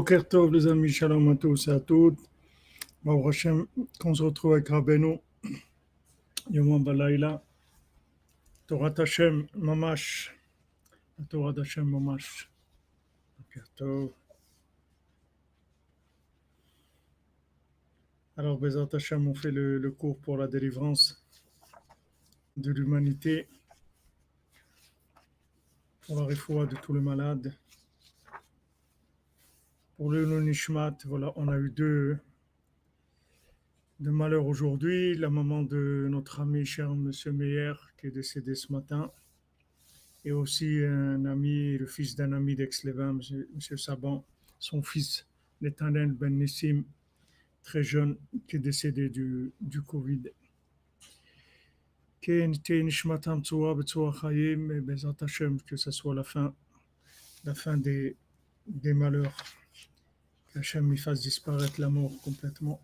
Boker Tov les amis, shalom à tous et à toutes. Baruch Hashem, qu'on se retrouve avec Rabbeinu, Yom Balayla, Torah Hashem Mamash, la Torah Hashem Mamash. Boker Tov. Alors, Bezat Hashem, on fait le cours pour la délivrance de l'humanité, pour la refoua de tous les malades. Pour le Nishmat, voilà, on a eu deux malheurs aujourd'hui. La maman de notre ami cher Monsieur Meyer, qui est décédé ce matin, et aussi un ami, le fils d'un ami d'Aix-les-Bains, Monsieur Saban, son fils, Netanel Ben Nissim, très jeune, qui est décédé du Covid. Que ce soit la fin des malheurs, qu'Hachem lui fasse disparaître la mort complètement.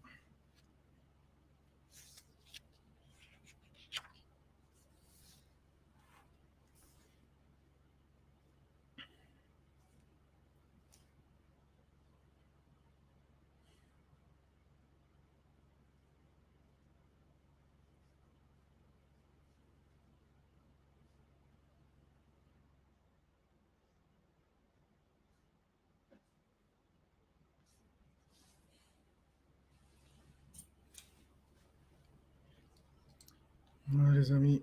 Voilà les amis.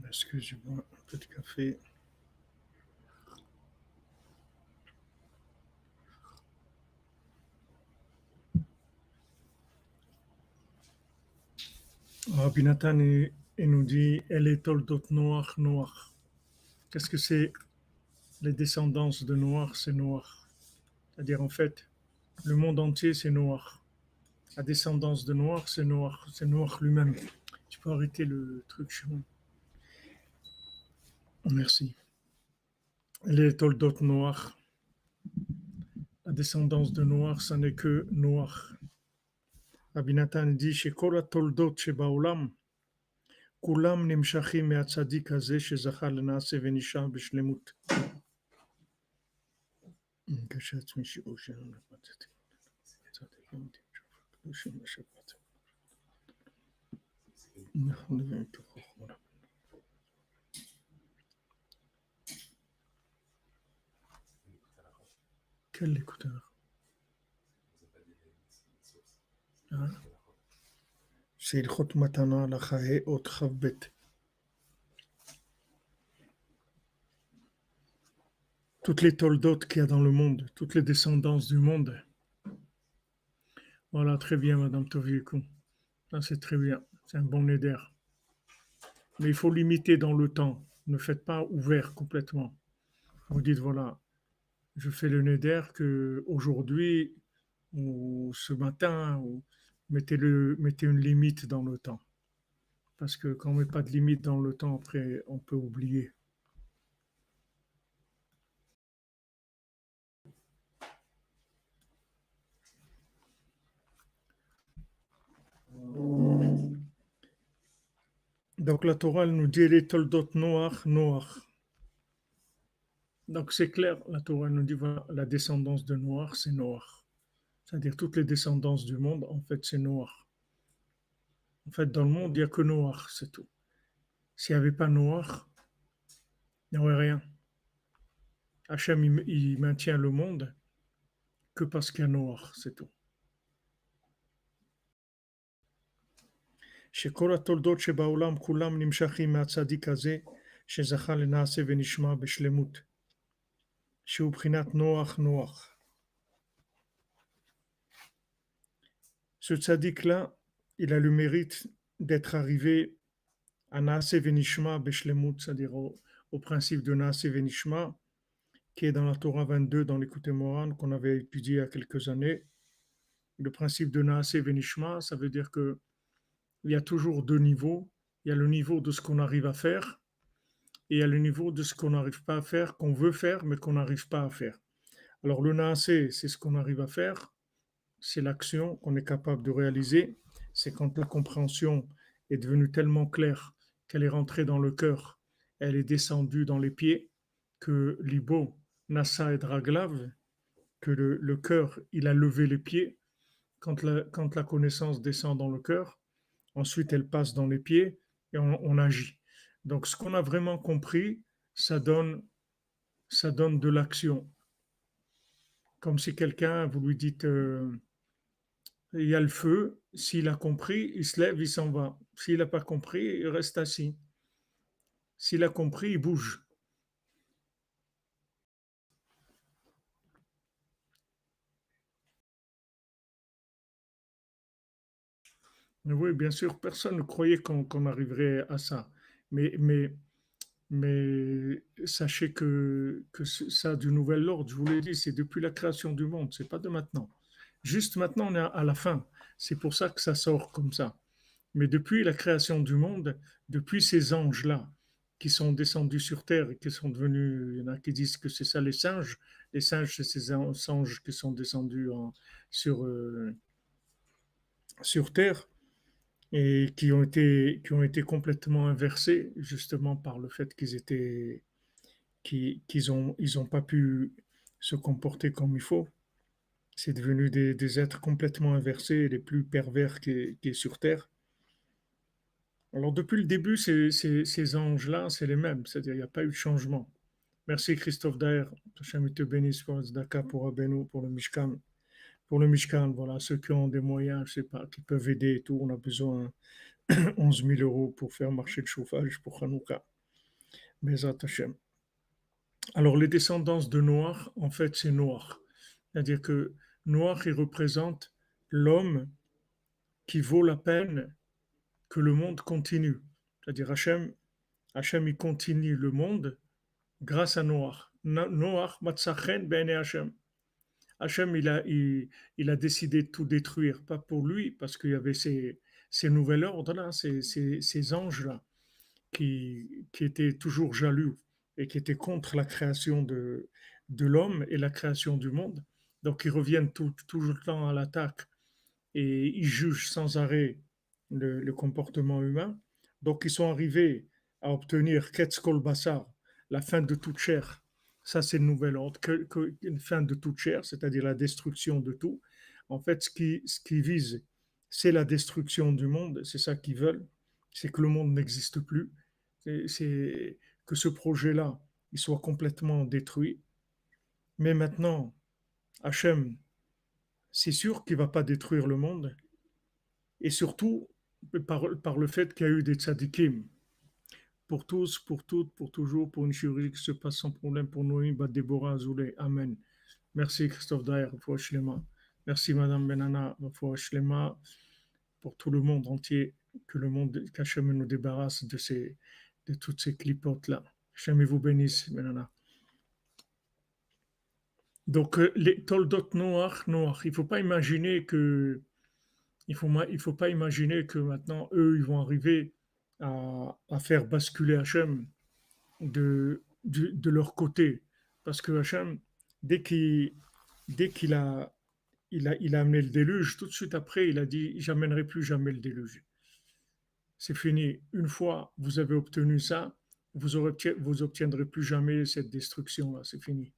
Excusez-moi, un peu de café. Rabbi Nathan il nous dit elle est toldot Noach. Qu'est-ce que c'est les descendances de Noach? C'est Noach. C'est-à-dire en fait, le monde entier c'est Noach. La descendance de Noach, c'est Noach lui-même. Tu peux arrêter le truc chez moi. Merci. Elle est toldot Noach. La descendance de Noach, ça n'est que Noach. Rabbi Nathan dit chez Kol toldot shebaolam. כולם נמשכים מהצדיק הזה שזכה לנעשה ונשאר בשלמות. כשעצמי שיעור שלנו למדתי. צדיקים קדושים לשבת. אנחנו נראה את החוכמה. כן, ליקוטי הלכה. C'est Ilchot Matana Lachae Ot Chavbet. Toutes les toldotes qu'il y a dans le monde, toutes les descendances du monde. Voilà, très bien, Madame Toviekou. Ça, c'est très bien. C'est un bon neder. Mais il faut limiter dans le temps. Ne faites pas ouvert complètement. Vous dites, voilà, je fais le neder que aujourd'hui ou ce matin, ou mettez une limite dans le temps. Parce que quand on ne met pas de limite dans le temps, après, on peut oublier. Donc la Torah elle nous dit les toldot Noach. Donc c'est clair, la Torah elle nous dit voilà, la descendance de Noach, c'est Noach. C'est-à-dire toutes les descendances du monde, en fait, c'est Noach. En fait, dans le monde, il n'y a que Noach, c'est tout. S'il n'y avait pas Noach, il n'y aurait rien. Hachem, il maintient le monde que parce qu'il y a Noach, c'est tout. שכל התולדות שבעולם כולם נמשכים מהצדיק הזה שזכה לנעשה ונשמע בשלמות שהוא בחינת נוח. Ce tzaddik-là, il a le mérite d'être arrivé à Naase Venishma Beshlemut, c'est-à-dire au principe de Naase Venishma, qui est dans la Torah 22, dans l'Écoute Moran, qu'on avait étudié il y a quelques années. Le principe de Naase Venishma, ça veut dire que il y a toujours deux niveaux. Il y a le niveau de ce qu'on arrive à faire et il y a le niveau de ce qu'on n'arrive pas à faire, qu'on veut faire, mais qu'on n'arrive pas à faire. Alors le naasé, c'est ce qu'on arrive à faire, c'est l'action qu'on est capable de réaliser, c'est quand la compréhension est devenue tellement claire qu'elle est rentrée dans le cœur, elle est descendue dans les pieds, que l'ibo, nasa et draglav, que le cœur, il a levé les pieds. Quand la connaissance descend dans le cœur, ensuite elle passe dans les pieds et on agit. Donc ce qu'on a vraiment compris, ça donne, ça donne de l'action. Comme si quelqu'un, vous lui dites, il y a le feu, s'il a compris, il se lève, il s'en va. S'il n'a pas compris, il reste assis. S'il a compris, il bouge. Mais oui, bien sûr, personne ne croyait qu'on arriverait à ça. Mais, mais, mais sachez que ça, du nouvel ordre, je vous l'ai dit, c'est depuis la création du monde, c'est pas de maintenant. Juste maintenant, on est à la fin. C'est pour ça que ça sort comme ça. Mais depuis la création du monde, depuis ces anges-là qui sont descendus sur Terre et qui sont devenus, il y en a qui disent que c'est ça les singes. Les singes, c'est ces anges qui sont descendus sur, sur Terre et qui ont été complètement inversés justement par le fait qu'ils étaient, ils ont pas pu se comporter comme il faut. C'est devenu des êtres complètement inversés, les plus pervers qui est sur Terre. Alors depuis le début, ces anges-là, c'est les mêmes, c'est-à-dire il n'y a pas eu de changement. Merci Christophe Daher, Hachem te bénisse pour Zdaka, pour Abeno, pour le Mishkan. Pour le Mishkan, voilà, ceux qui ont des moyens, je sais pas, qui peuvent aider et tout, on a besoin de 11 000 euros pour faire marcher le chauffage pour Hanouka. Bezat Hachem. Alors les descendants de Noir, en fait, c'est Noir. C'est-à-dire que Noir, il représente l'homme qui vaut la peine que le monde continue. C'est-à-dire Hachem, il continue le monde grâce à Noach. Noach, Matzachen, Ben et Hachem. Hachem, il a décidé de tout détruire, pas pour lui, parce qu'il y avait ces nouveaux ordres-là, ces anges-là, qui étaient toujours jaloux et qui étaient contre la création de l'homme et la création du monde. Donc, ils reviennent tout le temps à l'attaque et ils jugent sans arrêt le comportement humain. Donc, ils sont arrivés à obtenir Ketz Kol Bassar, la fin de toute chair. Ça, c'est le nouvel ordre, une fin de toute chair, c'est-à-dire la destruction de tout. En fait, ce qui vise, c'est la destruction du monde, c'est ça qu'ils veulent, c'est que le monde n'existe plus, c'est que ce projet-là, il soit complètement détruit. Mais maintenant, Hachem, c'est sûr qu'il ne va pas détruire le monde, et surtout par le fait qu'il y a eu des tzadikim. Pour tous, pour toutes, pour toujours, pour une chirurgie qui se passe sans problème, pour Noémie, Déborah, Azoulay. Amen. Merci Christophe Daher, merci Madame Benana, pour tout le monde entier, que le monde, qu'Hachem nous débarrasse de toutes ces clipotes-là. Hachem vous bénisse, Benana. Donc, les Toldot noirs, il ne faut pas imaginer que il faut pas imaginer que maintenant, eux, ils vont arriver à faire basculer Hachem de leur côté. Parce que Hachem, dès qu'il dès qu'il a, il a amené le déluge, tout de suite après, il a dit, j'amènerai plus jamais le déluge. C'est fini. Une fois vous avez obtenu ça, vous obtiendrez plus jamais cette destruction-là. C'est fini.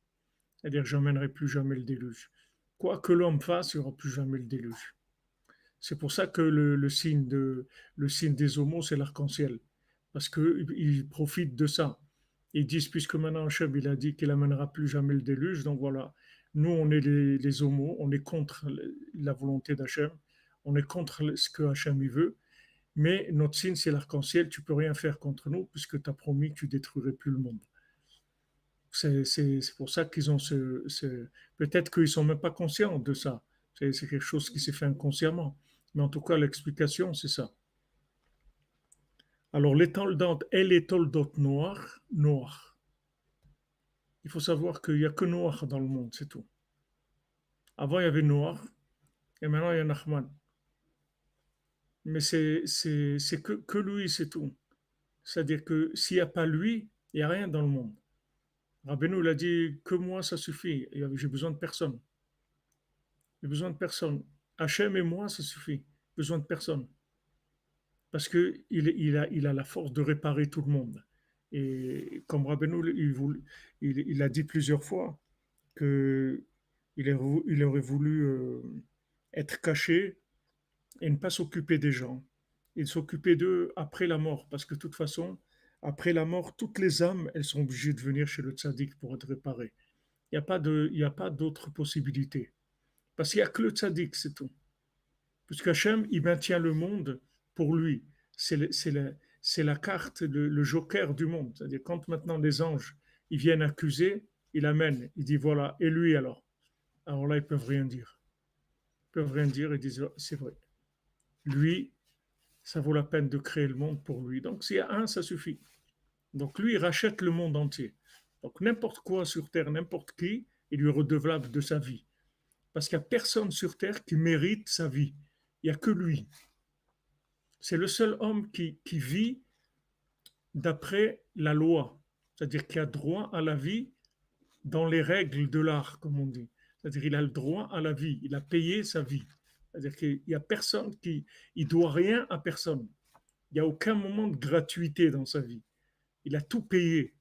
C'est-à-dire, j'amènerai plus jamais le déluge. Quoi que l'homme fasse, il n'y aura plus jamais le déluge. C'est pour ça que le signe des homos, c'est l'arc-en-ciel. Parce qu'ils profitent de ça. Ils disent, puisque maintenant Hachem, il a dit qu'il n'amènera plus jamais le déluge, donc voilà, nous, on est les homos, on est contre la volonté d'Hachem, on est contre ce que Hachem il veut, mais notre signe, c'est l'arc-en-ciel, tu peux rien faire contre nous, puisque tu as promis que tu détruirais plus le monde. C'est pour ça qu'ils ont peut-être qu'ils sont même pas conscients de ça. C'est quelque chose qui s'est fait inconsciemment. Mais en tout cas, l'explication, c'est ça. Alors, les toldotes et les toldotes noirs. Il faut savoir qu'il n'y a que noir dans le monde, c'est tout. Avant, il y avait noir, et maintenant, il y a Nachman. Mais c'est que lui, c'est tout. C'est-à-dire que s'il n'y a pas lui, Il n'y a rien dans le monde. Rabbeinu, il a dit que moi, ça suffit. J'ai besoin de personne. J'ai besoin de personne. Hachem et moi, ça suffit. Besoin de personne. Parce qu'il a la force de réparer tout le monde. Et comme Rabbeinu, il a dit plusieurs fois que il aurait voulu être caché et ne pas s'occuper des gens. Il s'occupait d'eux après la mort, parce que de toute façon, après la mort, toutes les âmes, elles sont obligées de venir chez le tzaddik pour être réparées. Il y a pas d'autre possibilité. Parce qu'il n'y a que le tzaddik, c'est tout. Puisqu'Hachem, il maintient le monde pour lui. C'est la carte, le joker du monde. C'est-à-dire, quand maintenant les anges, ils viennent accuser, il amène, il dit voilà, et lui alors. Alors là, ils peuvent rien dire. Ils peuvent rien dire, ils disent c'est vrai. Lui, ça vaut la peine de créer le monde pour lui. Donc s'il y a un, ça suffit. Donc lui, il rachète le monde entier. Donc n'importe quoi sur Terre, n'importe qui, il lui est redevable de sa vie. Parce qu'il n'y a personne sur Terre qui mérite sa vie. Il n'y a que lui. C'est le seul homme qui vit d'après la loi, c'est-à-dire qui a droit à la vie dans les règles de l'art, comme on dit. C'est-à-dire qu'il a le droit à la vie, il a payé sa vie. C'est-à-dire qu'il n'y a personne qui... Il doit rien à personne. Il n'y a aucun moment de gratuité dans sa vie. Il a tout payé.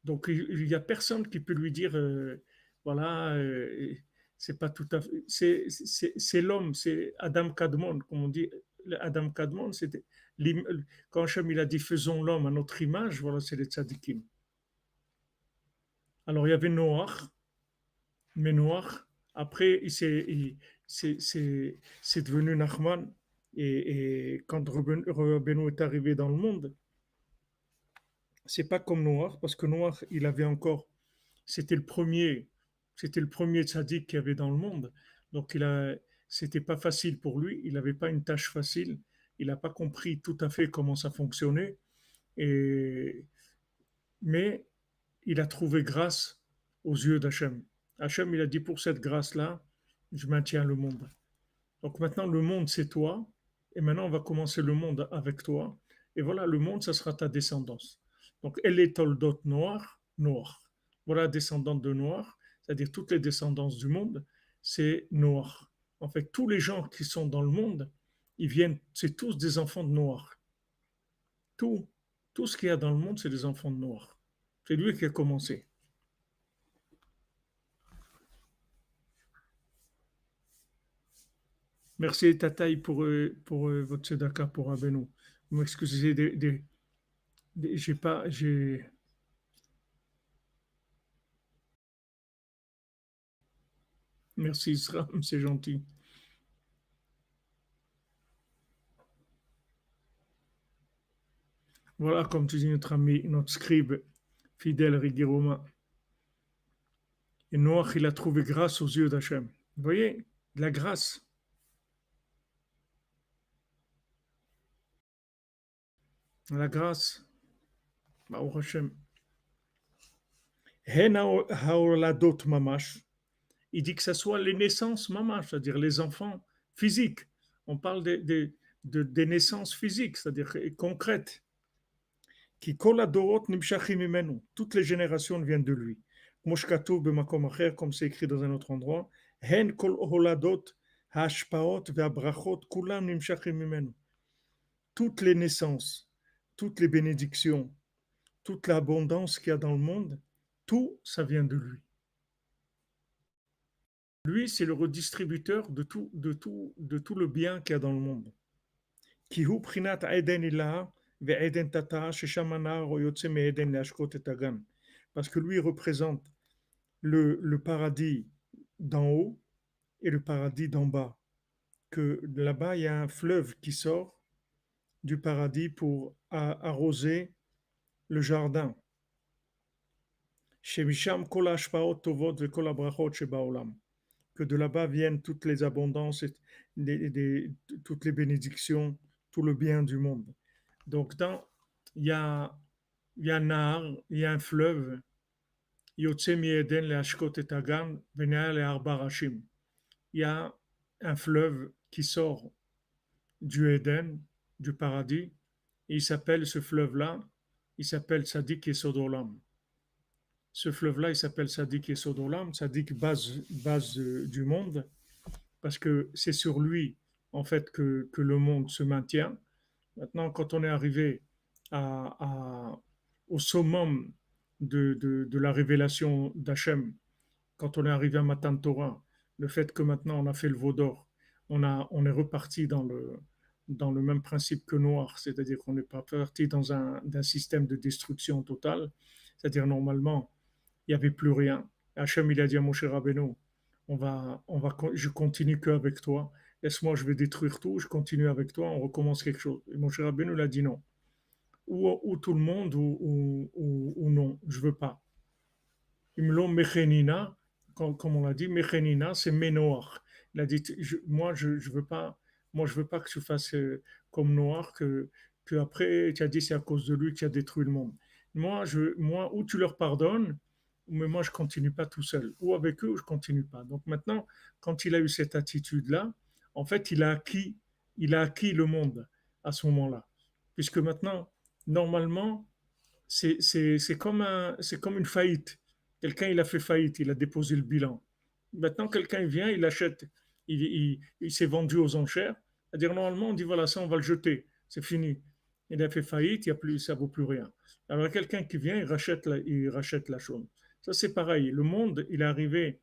Donc il n'y a personne qui peut lui dire, voilà, c'est pas tout à fait... C'est l'homme, c'est Adam Kadmon, comme on dit. Adam Kadmon, c'était... Quand Hachem il a dit faisons l'homme à notre image, voilà, c'est les tzadikim. Alors il y avait Noach, mais Noach, après, c'est devenu Nachman. Et quand Rabbeinu est arrivé dans le monde, c'est pas comme Noach, parce que Noach, il avait encore, c'était le premier, c'était le premier tzaddik qu'il y avait dans le monde. Donc c'était pas facile pour lui. Il n'avait pas une tâche facile. Il n'a pas compris tout à fait comment ça fonctionnait. Et, mais il a trouvé grâce aux yeux d'Hachem. Hachem, il a dit pour cette grâce-là, je maintiens le monde. Donc maintenant, le monde, c'est toi. Et maintenant, on va commencer le monde avec toi. Et voilà, le monde, ça sera ta descendance. Donc, elle est toldot noir, noir. Voilà la descendante de noir, c'est-à-dire toutes les descendances du monde, c'est noir. En fait, tous les gens qui sont dans le monde, ils viennent, c'est tous des enfants de noir. Tout, tout ce qu'il y a dans le monde, c'est des enfants de noir. C'est lui qui a commencé. Merci Tataï pour votre tzedaka pour Abeno. Vous m'excusez, j'ai pas, j'ai. Merci Isram, c'est gentil. Voilà, comme tu dis, notre ami, notre scribe fidèle Rigiroma. Et Noach, il a trouvé grâce aux yeux d'Hachem. Vous voyez, de la grâce, la grâce, Baruch Hashem. Hen haoladot mamash. Il dit que ce soit les naissances mamash, c'est-à-dire les enfants physiques. On parle des naissances physiques, c'est-à-dire concrètes. Qui koladorot nimshachim imenu. Toutes les générations viennent de lui. Moshkatou b'makom acher, comme c'est écrit dans un autre endroit. Hen kol holadot hashpaot ve'abrachot kulam nimshachim imenu. Toutes les naissances, toutes les bénédictions, toute l'abondance qu'il y a dans le monde, tout ça vient de lui. Lui, c'est le redistributeur de tout le bien qu'il y a dans le monde. Kihu prinat eden ilah ve'eden tata sheshamana royotse me'eden leashkot et agan. Parce que lui représente le paradis d'en haut et le paradis d'en bas. Que là-bas, il y a un fleuve qui sort du paradis pour arroser le jardin. Shemisham kol hashpaot tovot ve'kol habrachot shebaolam. Que de là-bas viennent toutes les abondances, toutes les bénédictions, tout le bien du monde. Donc, il y a, il y a un nar, il y a un fleuve, Yotse mi'eden le'ashkot et agan, ve'ne'al le'arba rashim. Il y a un fleuve qui sort du Éden, du paradis, et il s'appelle ce fleuve-là il s'appelle Sadik Yesod Olam. Ce fleuve-là, il s'appelle Sadik Yesod Olam, Sadik base du monde, parce que c'est sur lui, en fait, que le monde se maintient. Maintenant, quand on est arrivé à, à- au summum de la révélation d'Hachem, quand on est arrivé à Matan Torah, le fait que maintenant on a fait le veau d'or, on est reparti dans le même principe que Noir, c'est-à-dire qu'on n'est pas parti d'un système de destruction totale, c'est-à-dire normalement, il n'y avait plus rien. Hachem, il a dit à Moshe Rabbeinu, je continue qu'avec toi, laisse-moi, je vais détruire tout, je continue avec toi, on recommence quelque chose. Et Moshe Rabbeinu, il a dit non. Ou tout le monde, ou non, je veux pas. Imlo Mechenina, comme on l'a dit, Mechenina, c'est Ménoir. Il a dit, moi, je veux pas que tu fasses comme Noir, que après, tu as dit c'est à cause de lui que tu as détruit le monde. Moi, ou tu leur pardonnes, mais moi, je continue pas tout seul. Ou avec eux, ou je continue pas. Donc maintenant, quand il a eu cette attitude-là, en fait, il a acquis le monde à ce moment-là. Puisque maintenant, normalement, c'est comme une faillite. Quelqu'un, il a fait faillite, il a déposé le bilan. Maintenant, quelqu'un il vient, il achète, il s'est vendu aux enchères. C'est-à-dire, normalement, on dit, voilà, ça, on va le jeter, c'est fini. Il a fait faillite, il y a plus, ça vaut plus rien. Alors, quelqu'un qui vient, il rachète la chose. Ça, c'est pareil. Le monde, il est arrivé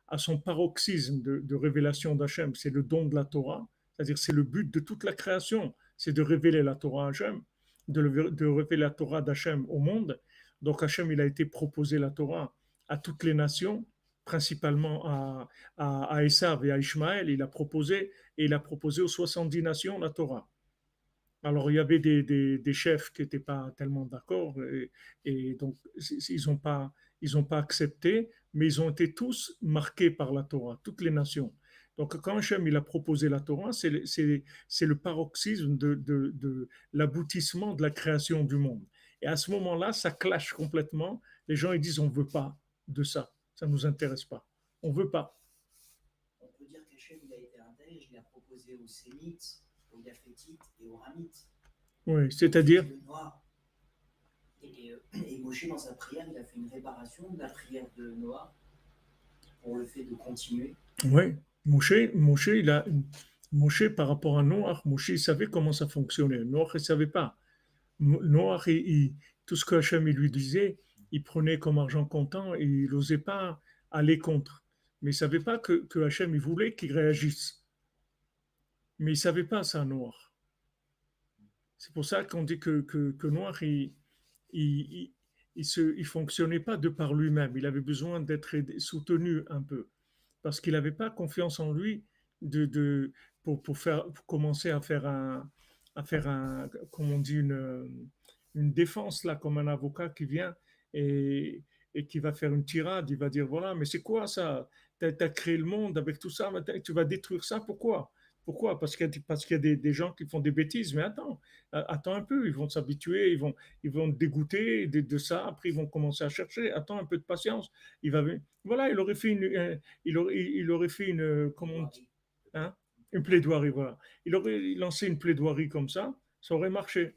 à son paroxysme de révélation d'Hachem. C'est le don de la Torah. C'est-à-dire, c'est le but de toute la création, c'est de révéler la Torah à Hachem, de révéler la Torah d'Hachem au monde. Donc Hachem, il a été proposé la Torah à toutes les nations, principalement à Esav et à Ishmaël. Il a proposé aux 70 nations la Torah. Alors, il y avait des chefs qui n'étaient pas tellement d'accord et donc ils ont pas accepté, mais ils ont été tous marqués par la Torah, toutes les nations. Donc, quand Hachem il a proposé la Torah, c'est le paroxysme de l'aboutissement de la création du monde. Et à ce moment-là, ça clash complètement. Les gens ils disent on ne veut pas de ça, ça ne nous intéresse pas, on ne veut pas. On peut dire qu'Hachem il a été intègre, il a proposé aux Sémites, aux Yafétites et aux Ramites. Oui, c'est-à-dire. Le noir. Et Moshe, dans sa prière, il a fait une réparation de la prière de Noah pour le fait de continuer. Oui, Moshe, par rapport à Noach, Moshe, il savait comment ça fonctionnait. Noach, il ne savait pas. Noach, tout ce que Hachem il lui disait, il prenait comme argent comptant et il n'osait pas aller contre. Mais il ne savait pas que Hachem, il voulait qu'il réagisse. Mais il ne savait pas ça, Noach. C'est pour ça qu'on dit que Noach, il fonctionnait pas de par lui-même. Il avait besoin d'être soutenu un peu. Parce qu'il n'avait pas confiance en lui pour commencer à faire comme on dit, une défense, là, comme un avocat qui vient et qui va faire une tirade. Il va dire, voilà, mais c'est quoi ça? Tu as créé le monde avec tout ça, maintenant, tu vas détruire ça, pourquoi? Pourquoi? Parce qu'il y a des gens qui font des bêtises. Mais attends un peu, ils vont s'habituer, ils vont dégoûter de ça. Après, ils vont commencer à chercher. Attends un peu de patience. Voilà, il aurait fait une, comment on dit, hein, une plaidoirie. Voilà, il aurait lancé une plaidoirie comme ça aurait marché.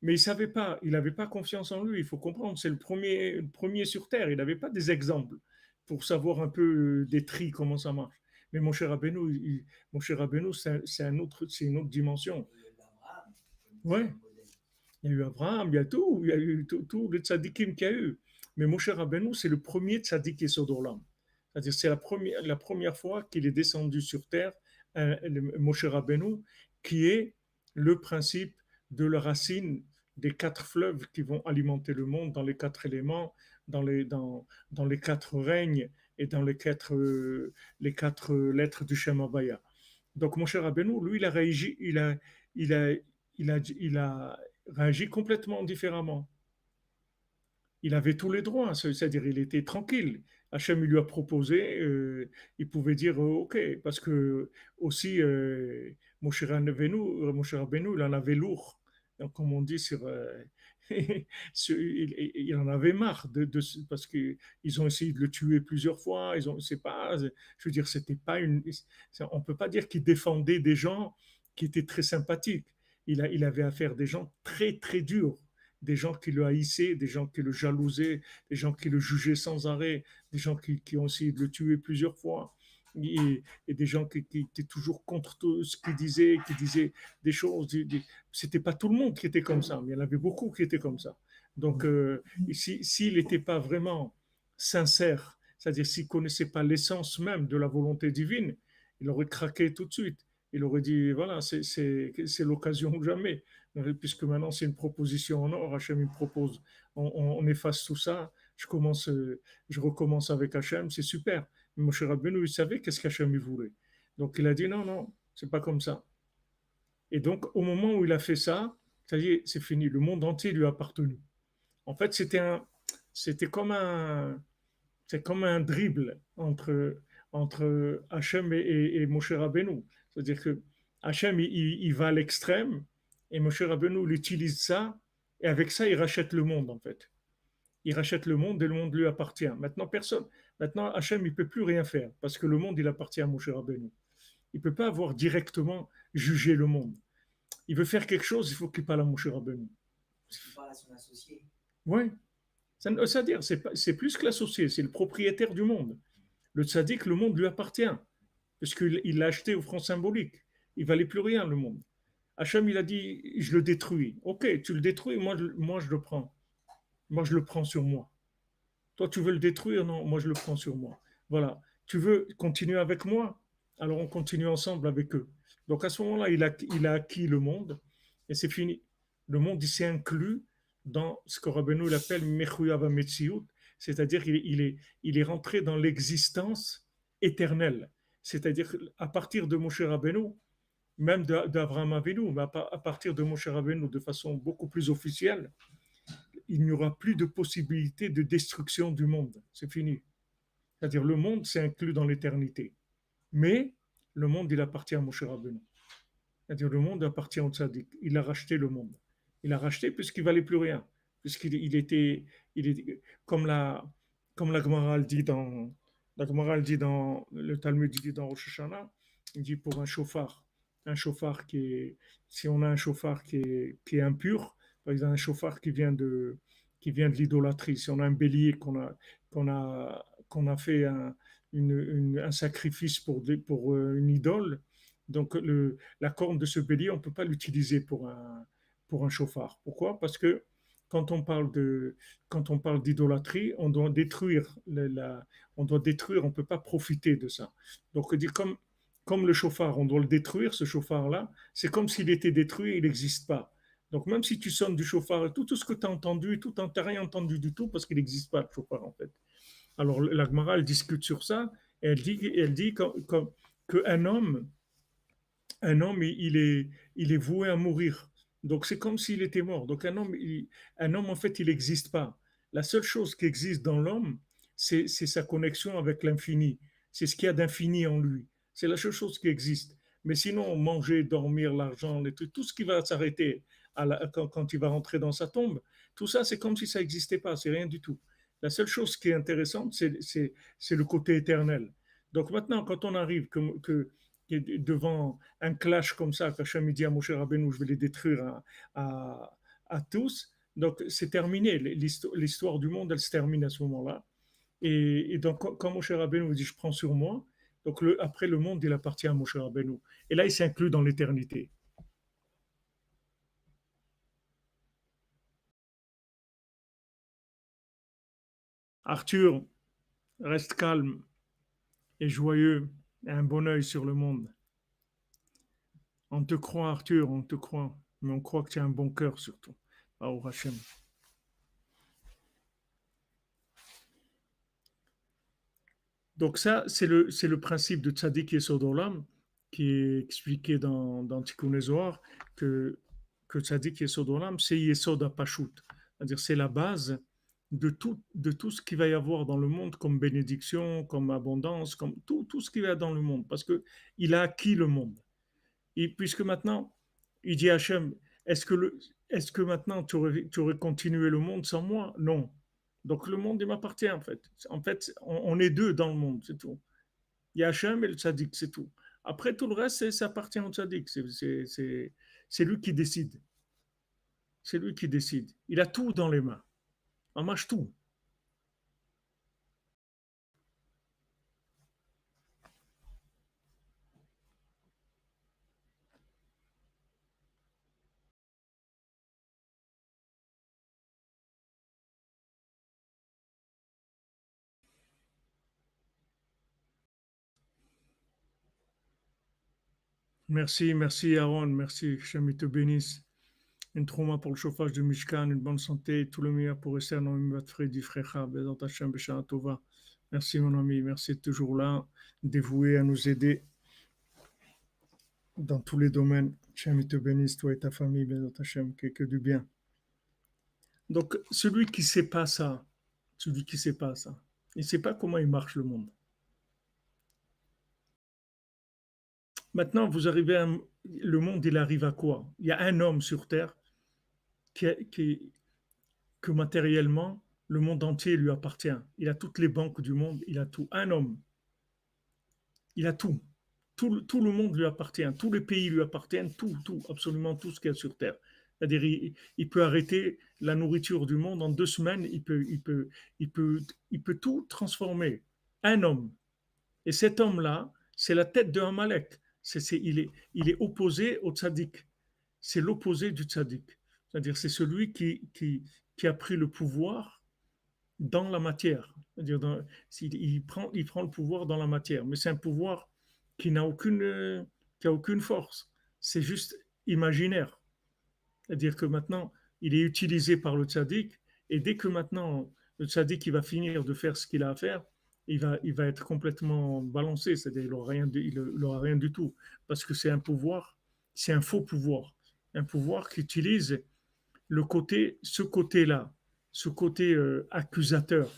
Mais il savait pas, il n'avait pas confiance en lui. Il faut comprendre, c'est le premier sur terre. Il n'avait pas des exemples pour savoir un peu des tris comment ça marche. Mais mon cher Rabbeinu, c'est une autre dimension. Ouais, il y a eu Abraham, il y a tout, il y a eu tout le tzadikim qu'il y a eu. Mais Moshe Rabbeinu, c'est le premier tzadik Yesod Olam. C'est-à-dire, c'est la première fois qu'il est descendu sur terre, Moshe Rabbeinu, qui est le principe de la racine des 4 fleuves qui vont alimenter le monde dans les 4 éléments, dans les 4 règnes et dans les quatre lettres du Shem Havaya. Donc, Moshe Rabbeinu, lui, il a réagi, il a réagi complètement différemment. Il avait tous les droits, c'est-à-dire il était tranquille. Hachem il lui a proposé, il pouvait dire OK, parce que aussi Moshe Rabbeinu, il en avait lourd. Donc, comme on dit il en avait marre parce qu'ils ont essayé de le tuer plusieurs fois. C'est pas, je veux dire, c'était pas on peut pas dire qu'il défendait des gens qui étaient très sympathiques. Il avait affaire à des gens très très durs des gens qui le haïssaient, des gens qui le jalousaient, des gens qui le jugeaient sans arrêt, des gens qui ont essayé de le tuer plusieurs fois. Et des gens qui étaient toujours contre tout ce qu'il disait, qui disaient des choses. C'était pas tout le monde qui était comme ça, mais il y en avait beaucoup qui étaient comme ça. Donc, s'il n'était pas vraiment sincère, c'est-à-dire s'il connaissait pas l'essence même de la volonté divine, il aurait craqué tout de suite. Il aurait dit, voilà, c'est l'occasion ou jamais. Puisque maintenant c'est une proposition en or, Hachem il me propose, on efface tout ça, je recommence avec Hachem, c'est super. Mais Moshe Rabbeinu, il savait qu'est-ce qu'Hachem il voulait. Donc il a dit, non, non, c'est pas comme ça. Et donc au moment où il a fait ça, ça y est, c'est fini, le monde entier lui a appartenu. En fait, c'était c'est comme un dribble entre Hachem et Moshe Rabbeinu. C'est-à-dire que Hachem, il va à l'extrême et Moshe Rabbeinu il utilise ça et avec ça, il rachète le monde en fait. Il rachète le monde et le monde lui appartient. Maintenant Hachem, il peut plus rien faire parce que le monde, il appartient à Moshe Rabbeinu. Il peut pas avoir directement jugé le monde. Il veut faire quelque chose, il faut qu'il parle à Moshe Rabbeinu. Il parle à son associé. Oui, c'est-à-dire, c'est plus que l'associé, c'est le propriétaire du monde. Le tzaddik, le monde lui appartient, puisqu'il l'a acheté au franc symbolique. Il valait plus rien, le monde. Hachem, il a dit, je le détruis. Ok, tu le détruis, moi je le prends. Moi, je le prends sur moi. Toi, tu veux le détruire? Non, moi, je le prends sur moi. Voilà. Tu veux continuer avec moi? Alors, on continue ensemble avec eux. Donc, à ce moment-là, il a acquis le monde et c'est fini. Le monde, il s'est inclus dans ce que Rabbeinu appelle Mechuyav HaMetziut, c'est-à-dire il est rentré dans l'existence éternelle. C'est-à-dire à partir de Moshe Rabbeinu, même d'Avraham Avinu, mais à partir de Moshe Rabbeinu de façon beaucoup plus officielle, il n'y aura plus de possibilité de destruction du monde. C'est fini. C'est-à-dire le monde s'est inclus dans l'éternité. Mais le monde, il appartient à Moshe Rabbeinu. C'est-à-dire le monde appartient au tzaddik. Il a racheté le monde. Il a racheté puisqu'il valait plus rien. Puisqu'il était comme la Gemara le dit dans le Talmud dit dans Rosh Hashanah, il dit pour un chauffard si on a un chauffard qui est impur, par exemple un chauffard qui vient de l'idolâtrie, si on a un bélier qu'on a fait un sacrifice pour une idole, donc la corne de ce bélier, on ne peut pas l'utiliser pour un chauffard. Pourquoi? Parce que quand on parle d'idolâtrie, on doit détruire, on ne peut pas profiter de ça. Donc, comme le chauffard, on doit le détruire, ce chauffard-là, c'est comme s'il était détruit, il n'existe pas. Donc, même si tu sonnes du chauffard et tout ce que tu as entendu, tu n'as rien entendu du tout parce qu'il n'existe pas, le chauffard, en fait. Alors, la Gemara, elle discute sur ça et elle dit qu'un homme, il est voué à mourir. Donc, c'est comme s'il était mort. Donc, un homme en fait, il n'existe pas. La seule chose qui existe dans l'homme, c'est sa connexion avec l'infini. C'est ce qu'il y a d'infini en lui. C'est la seule chose qui existe. Mais sinon, manger, dormir, l'argent, tout ce qui va s'arrêter quand il va rentrer dans sa tombe, tout ça, c'est comme si ça n'existait pas. C'est rien du tout. La seule chose qui est intéressante, c'est le côté éternel. Donc maintenant, quand on arrive devant un clash comme ça, qu'Hachem dit à Moshe Rabbeinu, je vais les détruire à tous. Donc c'est terminé, l'histoire du monde, elle se termine à ce moment-là. Et donc quand Moshe Rabbeinu dit, je prends sur moi, donc après le monde, il appartient à Moshe Rabbeinu. Et là, il s'inclut dans l'éternité. Arthur, reste calme et joyeux, et un bon œil sur le monde. On te croit, Arthur, on te croit, mais on croit que tu as un bon cœur surtout. Au Hachem. Donc ça, c'est le principe de Tzaddik Yesod Olam qui est expliqué dans Tikkun Ezohar que Tzaddik Yesod Olam, c'est Yesod HaPashut. C'est-à-dire c'est la base de tout ce qu'il va y avoir dans le monde comme bénédiction, comme abondance, comme tout ce qu'il y a dans le monde. Parce qu'il a acquis le monde. Et puisque maintenant, il dit à Hachem, est-ce que maintenant tu aurais continué le monde sans moi? Non. Donc le monde, il m'appartient en fait. En fait, on est deux dans le monde, c'est tout. Il y a Hachem et le tzaddik, c'est tout. Après, tout le reste, ça appartient au tzaddik. C'est lui qui décide. C'est lui qui décide. Il a tout dans les mains. On mâche tout. Merci, merci Aaron, merci, Hachem te bénisse. Une trauma pour le chauffage du Mishkan, une bonne santé, tout le meilleur pour Esther, Noémie Batfredi, Frecha, Bezat Hachem, Beshana Tova. Merci mon ami, merci d'être toujours là, dévoué à nous aider dans tous les domaines. Hachem te bénisse, toi et ta famille, Bezat Hachem, que du bien. Donc, celui qui ne sait pas ça, celui qui ne sait pas ça, il ne sait pas comment il marche le monde. Maintenant, vous arrivez à le monde, il arrive à quoi? Il y a un homme sur Terre qui, que matériellement, le monde entier lui appartient. Il a toutes les banques du monde, il a tout. Un homme, il a tout. Tout le monde lui appartient, tous les pays lui appartiennent, tout, absolument tout ce qu'il y a sur Terre. C'est-à-dire, il peut arrêter la nourriture du monde en 2 semaines, il peut tout transformer. Un homme. Et cet homme-là, c'est la tête de Amalek. Il est opposé au tzaddik. C'est l'opposé du tzaddik. C'est-à-dire, c'est celui qui a pris le pouvoir dans la matière. C'est-à-dire, il prend le pouvoir dans la matière. Mais c'est un pouvoir qui n'a qui a aucune force. C'est juste imaginaire. C'est-à-dire que maintenant, il est utilisé par le tzaddik, et dès que maintenant le tzaddik il va finir de faire ce qu'il a à faire, il va être complètement balancé, c'est-à-dire il n'aura rien du tout, parce que c'est un pouvoir, c'est un faux pouvoir, un pouvoir qui utilise ce côté-là, ce côté accusateur,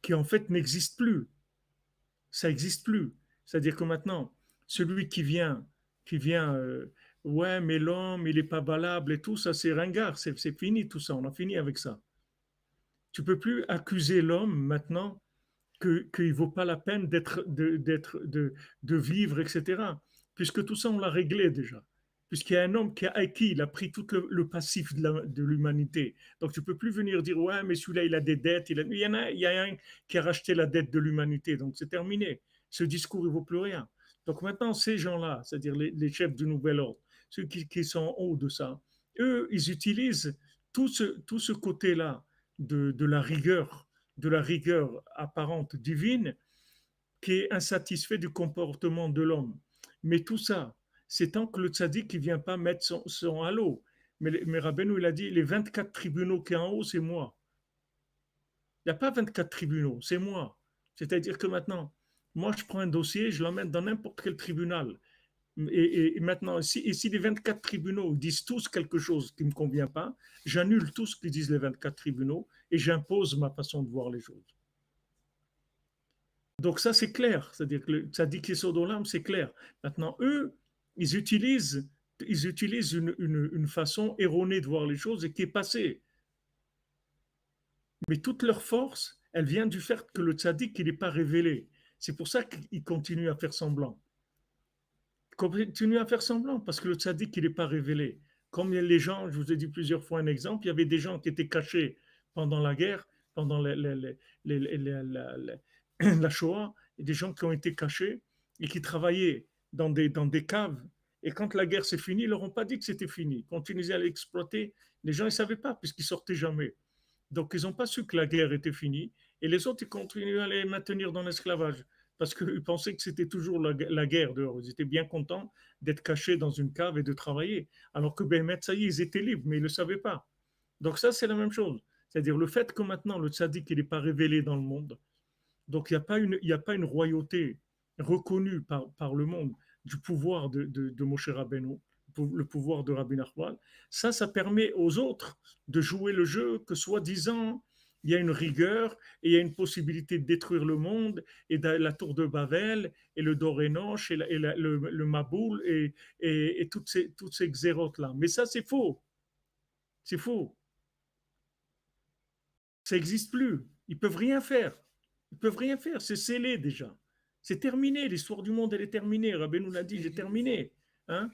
qui en fait n'existe plus. Ça n'existe plus. C'est-à-dire que maintenant, celui qui vient, ouais, mais l'homme, il n'est pas valable et tout, ça c'est ringard, c'est fini tout ça, on a fini avec ça. Tu peux plus accuser l'homme maintenant qu'il ne vaut pas la peine de vivre, etc. Puisque tout ça, on l'a réglé déjà. Puisqu'il y a un homme qui a acquis, il a pris tout le passif de l'humanité. Donc tu ne peux plus venir dire, ouais, mais celui-là, il a des dettes. Il y a un qui a racheté la dette de l'humanité. Donc c'est terminé. Ce discours, il ne vaut plus rien. Donc maintenant, ces gens-là, c'est-à-dire les chefs du nouvel ordre, ceux qui sont en haut de ça, eux, ils utilisent tout ce côté-là de la rigueur apparente divine, qui est insatisfait du comportement de l'homme. Mais tout ça, c'est tant que le tzaddik ne vient pas mettre son halo. Mais Rabbeinu, il a dit, les 24 tribunaux qui sont en haut, c'est moi. Il n'y a pas 24 tribunaux, c'est moi. C'est-à-dire que maintenant, moi, je prends un dossier, je l'emmène dans n'importe quel tribunal. Et maintenant, si les 24 tribunaux disent tous quelque chose qui ne me convient pas, j'annule tout ce que disent les 24 tribunaux et j'impose ma façon de voir les choses. Donc ça, c'est clair. C'est-à-dire que ça dit que les sodolam, c'est clair. Maintenant, eux, ils utilisent une façon erronée de voir les choses et qui est passée. Mais toute leur force, elle vient du fait que le tzaddik, il n'est pas révélé. C'est pour ça qu'ils continuent à faire semblant. Continue à faire semblant parce que le tzaddik, il n'est pas révélé. Comme les gens, je vous ai dit plusieurs fois un exemple, il y avait des gens qui étaient cachés pendant la guerre, pendant la Shoah, et des gens qui ont été cachés et qui travaillaient dans des caves. Et quand la guerre s'est finie, ils leur ont pas dit que c'était fini. Ils continuaient à l'exploiter. Les gens ne savaient pas puisqu'ils sortaient jamais. Donc, ils n'ont pas su que la guerre était finie. Et les autres, ils continuaient à les maintenir dans l'esclavage parce qu'ils pensaient que c'était toujours la guerre dehors. Ils étaient bien contents d'être cachés dans une cave et de travailler. Alors que ben, ça y est, ils étaient libres, mais ils ne le savaient pas. Donc ça, c'est la même chose. C'est-à-dire le fait que maintenant, le tzaddik, il n'est pas révélé dans le monde. Donc il n'y a pas une royauté reconnue par le monde du pouvoir de Moshe Rabbeinu, le pouvoir de Rabbi Nachman. Ça permet aux autres de jouer le jeu que soi-disant, il y a une rigueur et il y a une possibilité de détruire le monde et la tour de Babel et le Dorénoche et le Maboul et toutes ces xérotes-là. Mais ça, c'est faux. C'est faux. Ça n'existe plus. Ils peuvent rien faire. Ils peuvent rien faire. C'est scellé déjà. C'est terminé. L'histoire du monde, elle est terminée. Rabbi nous l'a dit, j'ai terminé. Hein?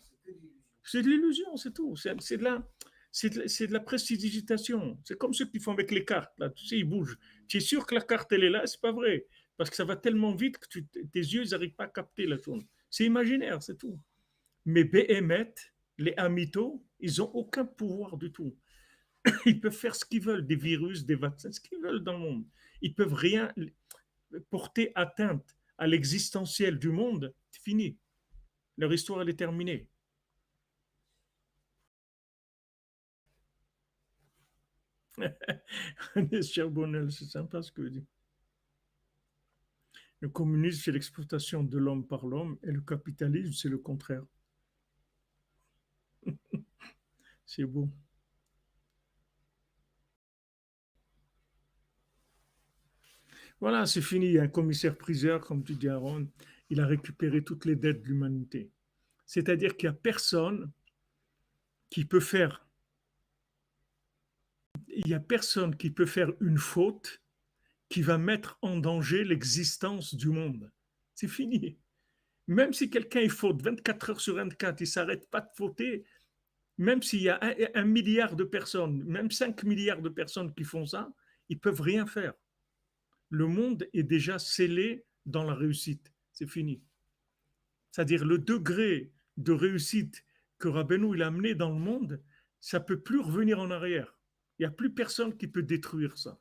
C'est de l'illusion, c'est tout. C'est de la prestidigitation. C'est comme ceux qui font avec les cartes. Là. Tu sais, ils bougent. Tu es sûr que la carte, elle est là? C'est pas vrai. Parce que ça va tellement vite que tes yeux n'arrivent pas à capter la chose. C'est imaginaire, c'est tout. Mais Béhémet, les Amitos, ils n'ont aucun pouvoir du tout. Ils peuvent faire ce qu'ils veulent, des virus, des vaccins, ce qu'ils veulent dans le monde. Ils peuvent rien porter atteinte à l'existentiel du monde. C'est fini. Leur histoire, elle est terminée. Charbonnel, c'est sympa ce que vous dites. Le communisme, c'est l'exploitation de l'homme par l'homme, et le capitalisme, c'est le contraire. C'est beau. Voilà, c'est fini. Un commissaire-priseur, comme tu dis, Aaron, il a récupéré toutes les dettes de l'humanité. C'est-à-dire qu'il n'y a personne qui peut faire, il y a personne qui peut faire une faute qui va mettre en danger l'existence du monde. C'est fini. Même si quelqu'un est faute 24 heures sur 24, il ne s'arrête pas de fauter, même s'il y a un milliard de personnes, même 5 milliards de personnes qui font ça, ils ne peuvent rien faire. Le monde est déjà scellé dans la réussite. C'est fini. C'est-à-dire le degré de réussite que Rabbeinu il a amené dans le monde, ça ne peut plus revenir en arrière. Il n'y a plus personne qui peut détruire ça.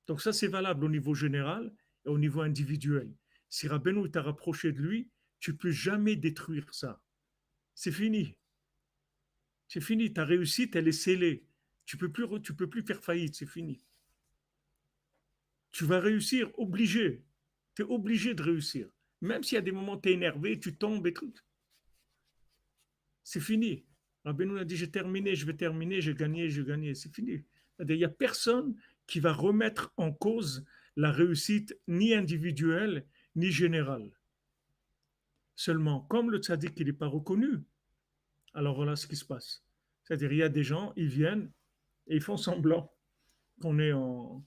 Donc ça, c'est valable au niveau général et au niveau individuel. Si Rabbeinu t'a rapproché de lui, tu ne peux jamais détruire ça. C'est fini. C'est fini. Ta réussite, elle est scellée. Tu peux plus faire faillite. C'est fini. Tu vas réussir, obligé. Tu es obligé de réussir. Même s'il y a des moments où tu es énervé, tu tombes et trucs. C'est fini. Rabbeinu a dit, j'ai terminé, je vais terminer, j'ai gagné, j'ai gagné. C'est fini. Il n'y a personne qui va remettre en cause la réussite ni individuelle, ni générale. Seulement, comme le tzaddik, il n'est pas reconnu, alors voilà ce qui se passe. C'est-à-dire, il y a des gens, ils viennent et ils font semblant qu'on est en,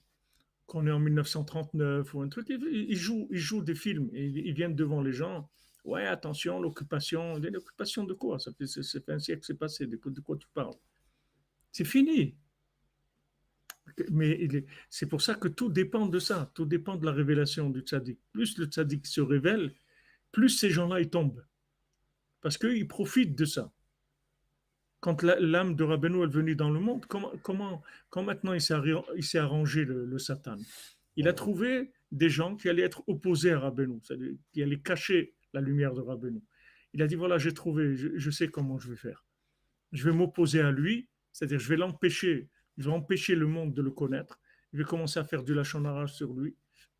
qu'on est en 1939 ou un truc. Ils jouent des films et ils viennent devant les gens. Ouais, attention, l'occupation. L'occupation de quoi? C'est un siècle, c'est passé. De quoi tu parles? C'est fini. Mais c'est pour ça que tout dépend de ça. Tout dépend de la révélation du tzaddik. Plus le tzaddik se révèle, plus ces gens-là, ils tombent. Parce qu'ils profitent de ça. Quand l'âme de Rabbeinu est venue dans le monde, quand maintenant il s'est arrangé le Satan, il a trouvé des gens qui allaient être opposés à Rabbeinu, c'est-à-dire qui allaient cacher la lumière de Rabbeinu. Il a dit voilà, j'ai trouvé, je sais comment je vais faire. Je vais m'opposer à lui, c'est-à-dire je vais empêcher le monde de le connaître. Je vais commencer à faire du lachon hara sur lui.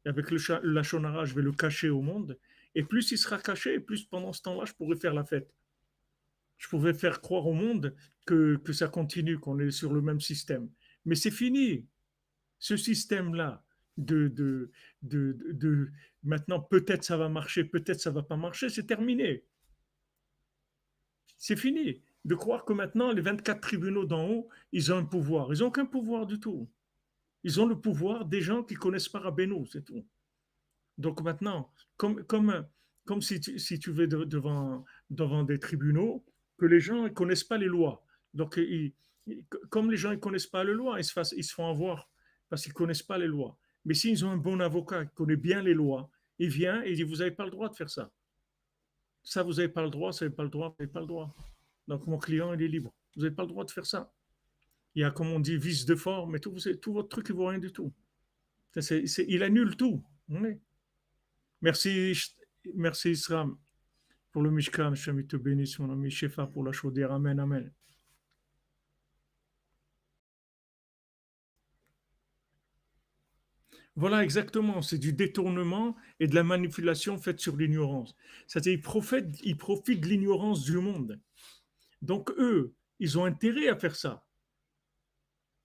Et avec le lachon hara, je vais le cacher au monde. Et plus il sera caché, plus pendant ce temps-là, je pourrai faire la fête. Je pouvais faire croire au monde que ça continue, qu'on est sur le même système. Mais c'est fini. Ce système-là, de maintenant, peut-être ça va marcher, peut-être ça va pas marcher, c'est terminé. C'est fini. De croire que maintenant, les 24 tribunaux d'en haut, ils ont un pouvoir. Ils n'ont aucun pouvoir du tout. Ils ont le pouvoir des gens qui connaissent pas Rabbeinu, c'est tout. Donc maintenant, comme si tu vas devant des tribunaux, que les gens ne connaissent pas les lois. Donc, comme les gens ne connaissent pas les lois, ils se font avoir parce qu'ils ne connaissent pas les lois. Mais s'ils ont un bon avocat qui connaît bien les lois, il vient et il dit, vous n'avez pas le droit de faire ça. Ça, vous n'avez pas le droit, ça, vous n'avez pas le droit, vous n'avez pas le droit. Donc, mon client, il est libre. Vous n'avez pas le droit de faire ça. Il y a, comme on dit, vice de forme, mais tout votre truc, il ne vaut rien du tout. Il annule tout. Oui. Merci, merci Isram pour le Mishkan. Je te bénisse, mon ami Shefa, pour la chaudière. Amen, amen. Voilà, exactement. C'est du détournement et de la manipulation faite sur l'ignorance. C'est-à-dire, ils profitent de l'ignorance du monde. Donc, eux, ils ont intérêt à faire ça.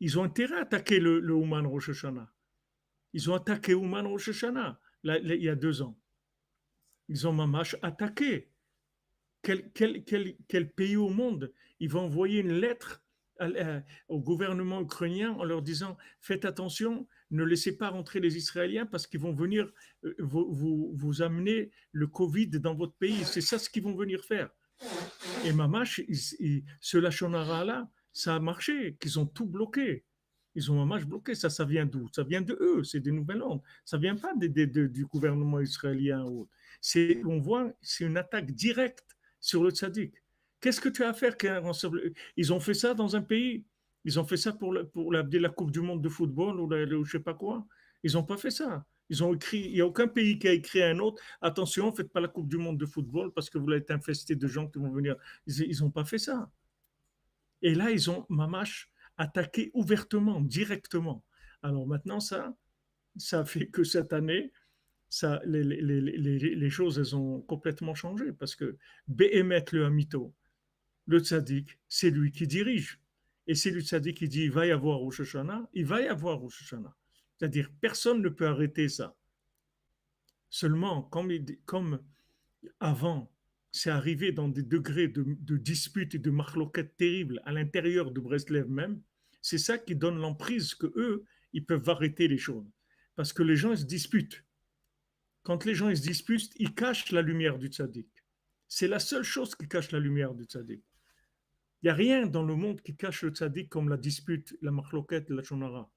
Ils ont intérêt à attaquer le Ouman Rosh Hashanah. Ils ont attaqué Ouman Rosh Hashanah il y a 2 ans. Ils ont mamash attaqué. Quel pays au monde ils vont envoyer une lettre au gouvernement ukrainien en leur disant faites attention, ne laissez pas rentrer les Israéliens parce qu'ils vont venir vous amener le Covid dans votre pays. C'est ça ce qu'ils vont venir faire. Et Mamash, ce lachon hara là, ça a marché, qu'ils ont tout bloqué. Ils ont un bloqué. Ça vient d'où? Ça vient de eux. C'est des nouvelles ordres. Ça vient pas du gouvernement israélien ou autre. On voit, c'est une attaque directe sur le tzaddik. Qu'est-ce que tu as à faire? Ils ont fait ça dans un pays. Ils ont fait ça pour la Coupe du Monde de football ou je sais pas quoi. Ils n'ont pas fait ça. Ils ont écrit, il n'y a aucun pays qui a écrit à un autre, attention, faites pas la Coupe du Monde de football parce que vous allez être infesté de gens qui vont venir. Ils n'ont pas fait ça. Et là, ils ont, Mamash, attaqué ouvertement, directement. Alors maintenant, ça fait que cette année, les choses, elles ont complètement changé parce que Behemet le Hamito, le tzaddik, c'est lui qui dirige. Et c'est le tzaddik qui dit, il va y avoir Rosh Hashanah, il va y avoir Rosh Hashanah. C'est-à-dire, personne ne peut arrêter ça. Seulement, comme avant, c'est arrivé dans des degrés de disputes et de marloquettes terribles à l'intérieur de Breslev même, c'est ça qui donne l'emprise que eux, ils peuvent arrêter les choses. Parce que les gens, ils se disputent. Quand les gens ils se disputent, ils cachent la lumière du tzaddik. C'est la seule chose qui cache la lumière du tzaddik. Il n'y a rien dans le monde qui cache le tzaddik comme la dispute, la marloquette, la shonara.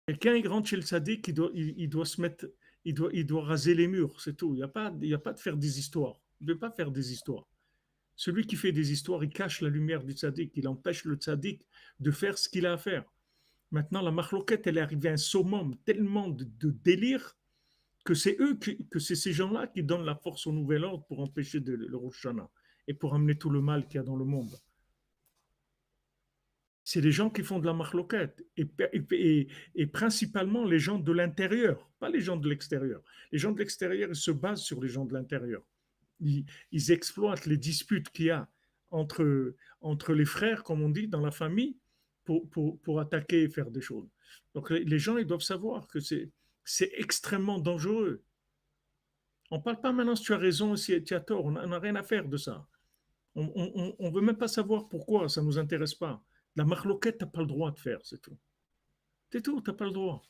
Quelqu'un il rentre chez le tzaddik, il doit se mettre, il doit raser les murs, c'est tout. Il y a pas de faire des histoires. Il ne peut pas faire des histoires. Celui qui fait des histoires, il cache la lumière du tzaddik, il empêche le tzaddik de faire ce qu'il a à faire. Maintenant, la marloquette, elle est arrivée à un summum tellement de délire que c'est ces gens-là qui donnent la force au nouvel ordre pour empêcher le Rosh Hashanah et pour amener tout le mal qu'il y a dans le monde. C'est les gens qui font de la marloquette et principalement les gens de l'intérieur, pas les gens de l'extérieur. Les gens de l'extérieur, ils se basent sur les gens de l'intérieur. Ils exploitent les disputes qu'il y a entre les frères, comme on dit, dans la famille, pour attaquer et faire des choses. Donc les gens, ils doivent savoir que c'est extrêmement dangereux. On ne parle pas maintenant si tu as raison, si tu as tort, on n'a rien à faire de ça. On ne veut même pas savoir pourquoi, ça ne nous intéresse pas. La marloquette, tu n'as pas le droit de faire, c'est tout. C'est tout, tu n'as pas le droit.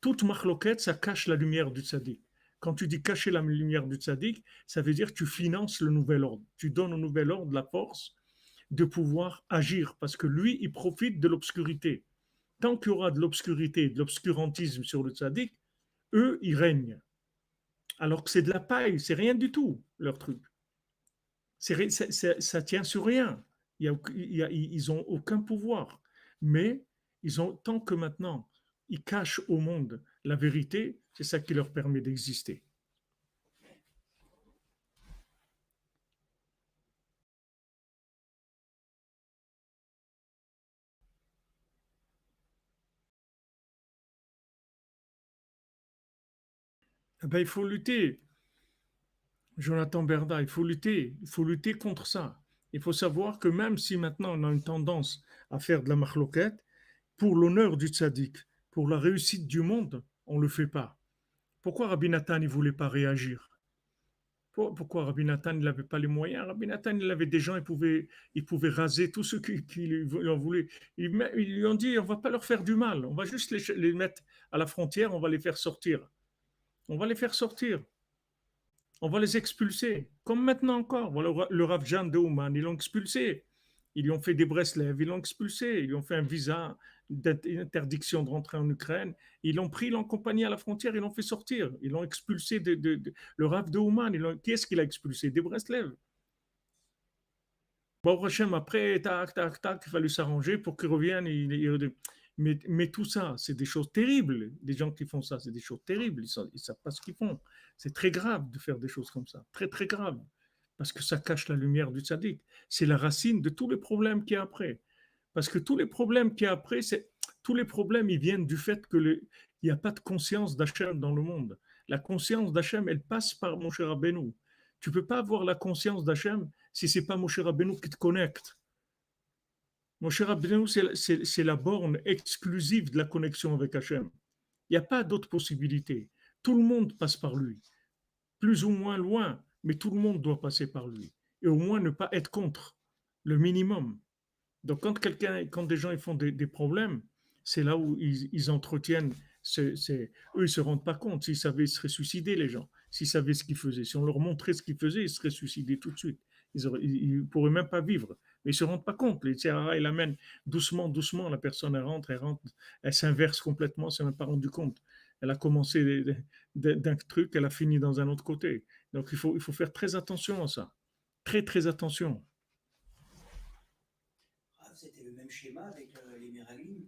Toute marloquette, ça cache la lumière du tzaddik. Quand tu dis cacher la lumière du tzaddik, ça veut dire que tu finances le nouvel ordre. Tu donnes au nouvel ordre la force de pouvoir agir, parce que lui, il profite de l'obscurité. Tant qu'il y aura de l'obscurité, de l'obscurantisme sur le tzaddik, eux, ils règnent. Alors que c'est de la paille, c'est rien du tout, leur truc. Ça tient sur rien. Ils n'ont aucun pouvoir. Mais tant que maintenant, ils cachent au monde la vérité, c'est ça qui leur permet d'exister. Eh ben, il faut lutter. Jonathan Berda, il faut lutter contre ça. Il faut savoir que même si maintenant on a une tendance à faire de la marloquette, pour l'honneur du tzaddik, pour la réussite du monde, on ne le fait pas. Pourquoi Rabbi Nathan ne voulait pas réagir? Pourquoi Rabbi Nathan n'avait pas les moyens? Rabbi Nathan, il avait des gens, il pouvait raser tous ceux qui lui en voulaient. Ils lui ont dit, on ne va pas leur faire du mal, on va juste les mettre à la frontière, on va les faire sortir. On va les faire sortir. On va les expulser, comme maintenant encore. Voilà, le Rav Jan de Ouman, ils l'ont expulsé. Ils lui ont fait des Breslev, ils l'ont expulsé. Ils lui ont fait un visa d'interdiction de rentrer en Ukraine. Ils l'ont pris, ils l'ont accompagné à la frontière, ils l'ont fait sortir. Ils l'ont expulsé le Rav de Ouman. Qui est-ce qu'il a expulsé? Des Breslev. Bon, Hachem, après, tac, tac, tac, il fallait s'arranger pour qu'ils reviennent. Mais tout ça, c'est des choses terribles. Les gens qui font ça, c'est des choses terribles. Ils ne savent pas ce qu'ils font. C'est très grave de faire des choses comme ça. Très, très grave. Parce que ça cache la lumière du tzaddik. C'est la racine de tous les problèmes qu'il y a après. Parce que tous les problèmes qu'il y a après, tous les problèmes, ils viennent du fait qu'il n'y a pas de conscience d'Hachem dans le monde. La conscience d'Hachem, elle passe par Moshe Rabbeinu. Tu ne peux pas avoir la conscience d'Hachem si ce n'est pas Moshe Rabbeinu qui te connecte. Moshe Rabbeinu, c'est la borne exclusive de la connexion avec Hachem. Il n'y a pas d'autre possibilité. Tout le monde passe par lui. Plus ou moins loin, mais tout le monde doit passer par lui. Et au moins ne pas être contre, le minimum. Donc quand des gens ils font des problèmes, c'est là où ils entretiennent. Eux, ils ne se rendent pas compte. S'ils savaient, ils seraient suicidés, les gens. S'ils savaient ce qu'ils faisaient. Si on leur montrait ce qu'ils faisaient, ils seraient suicidés tout de suite. Ils ne pourraient même pas vivre. Mais ils ne se rendent pas compte. Les Yitzhara, il amène doucement, doucement, la personne, elle rentre, elle s'inverse complètement, elle ne s'est même pas rendu compte. Elle a commencé d'un truc, elle a fini dans un autre côté. Donc il faut faire très attention à ça. Très, très attention. Ah, c'était le même schéma avec les Meraglim.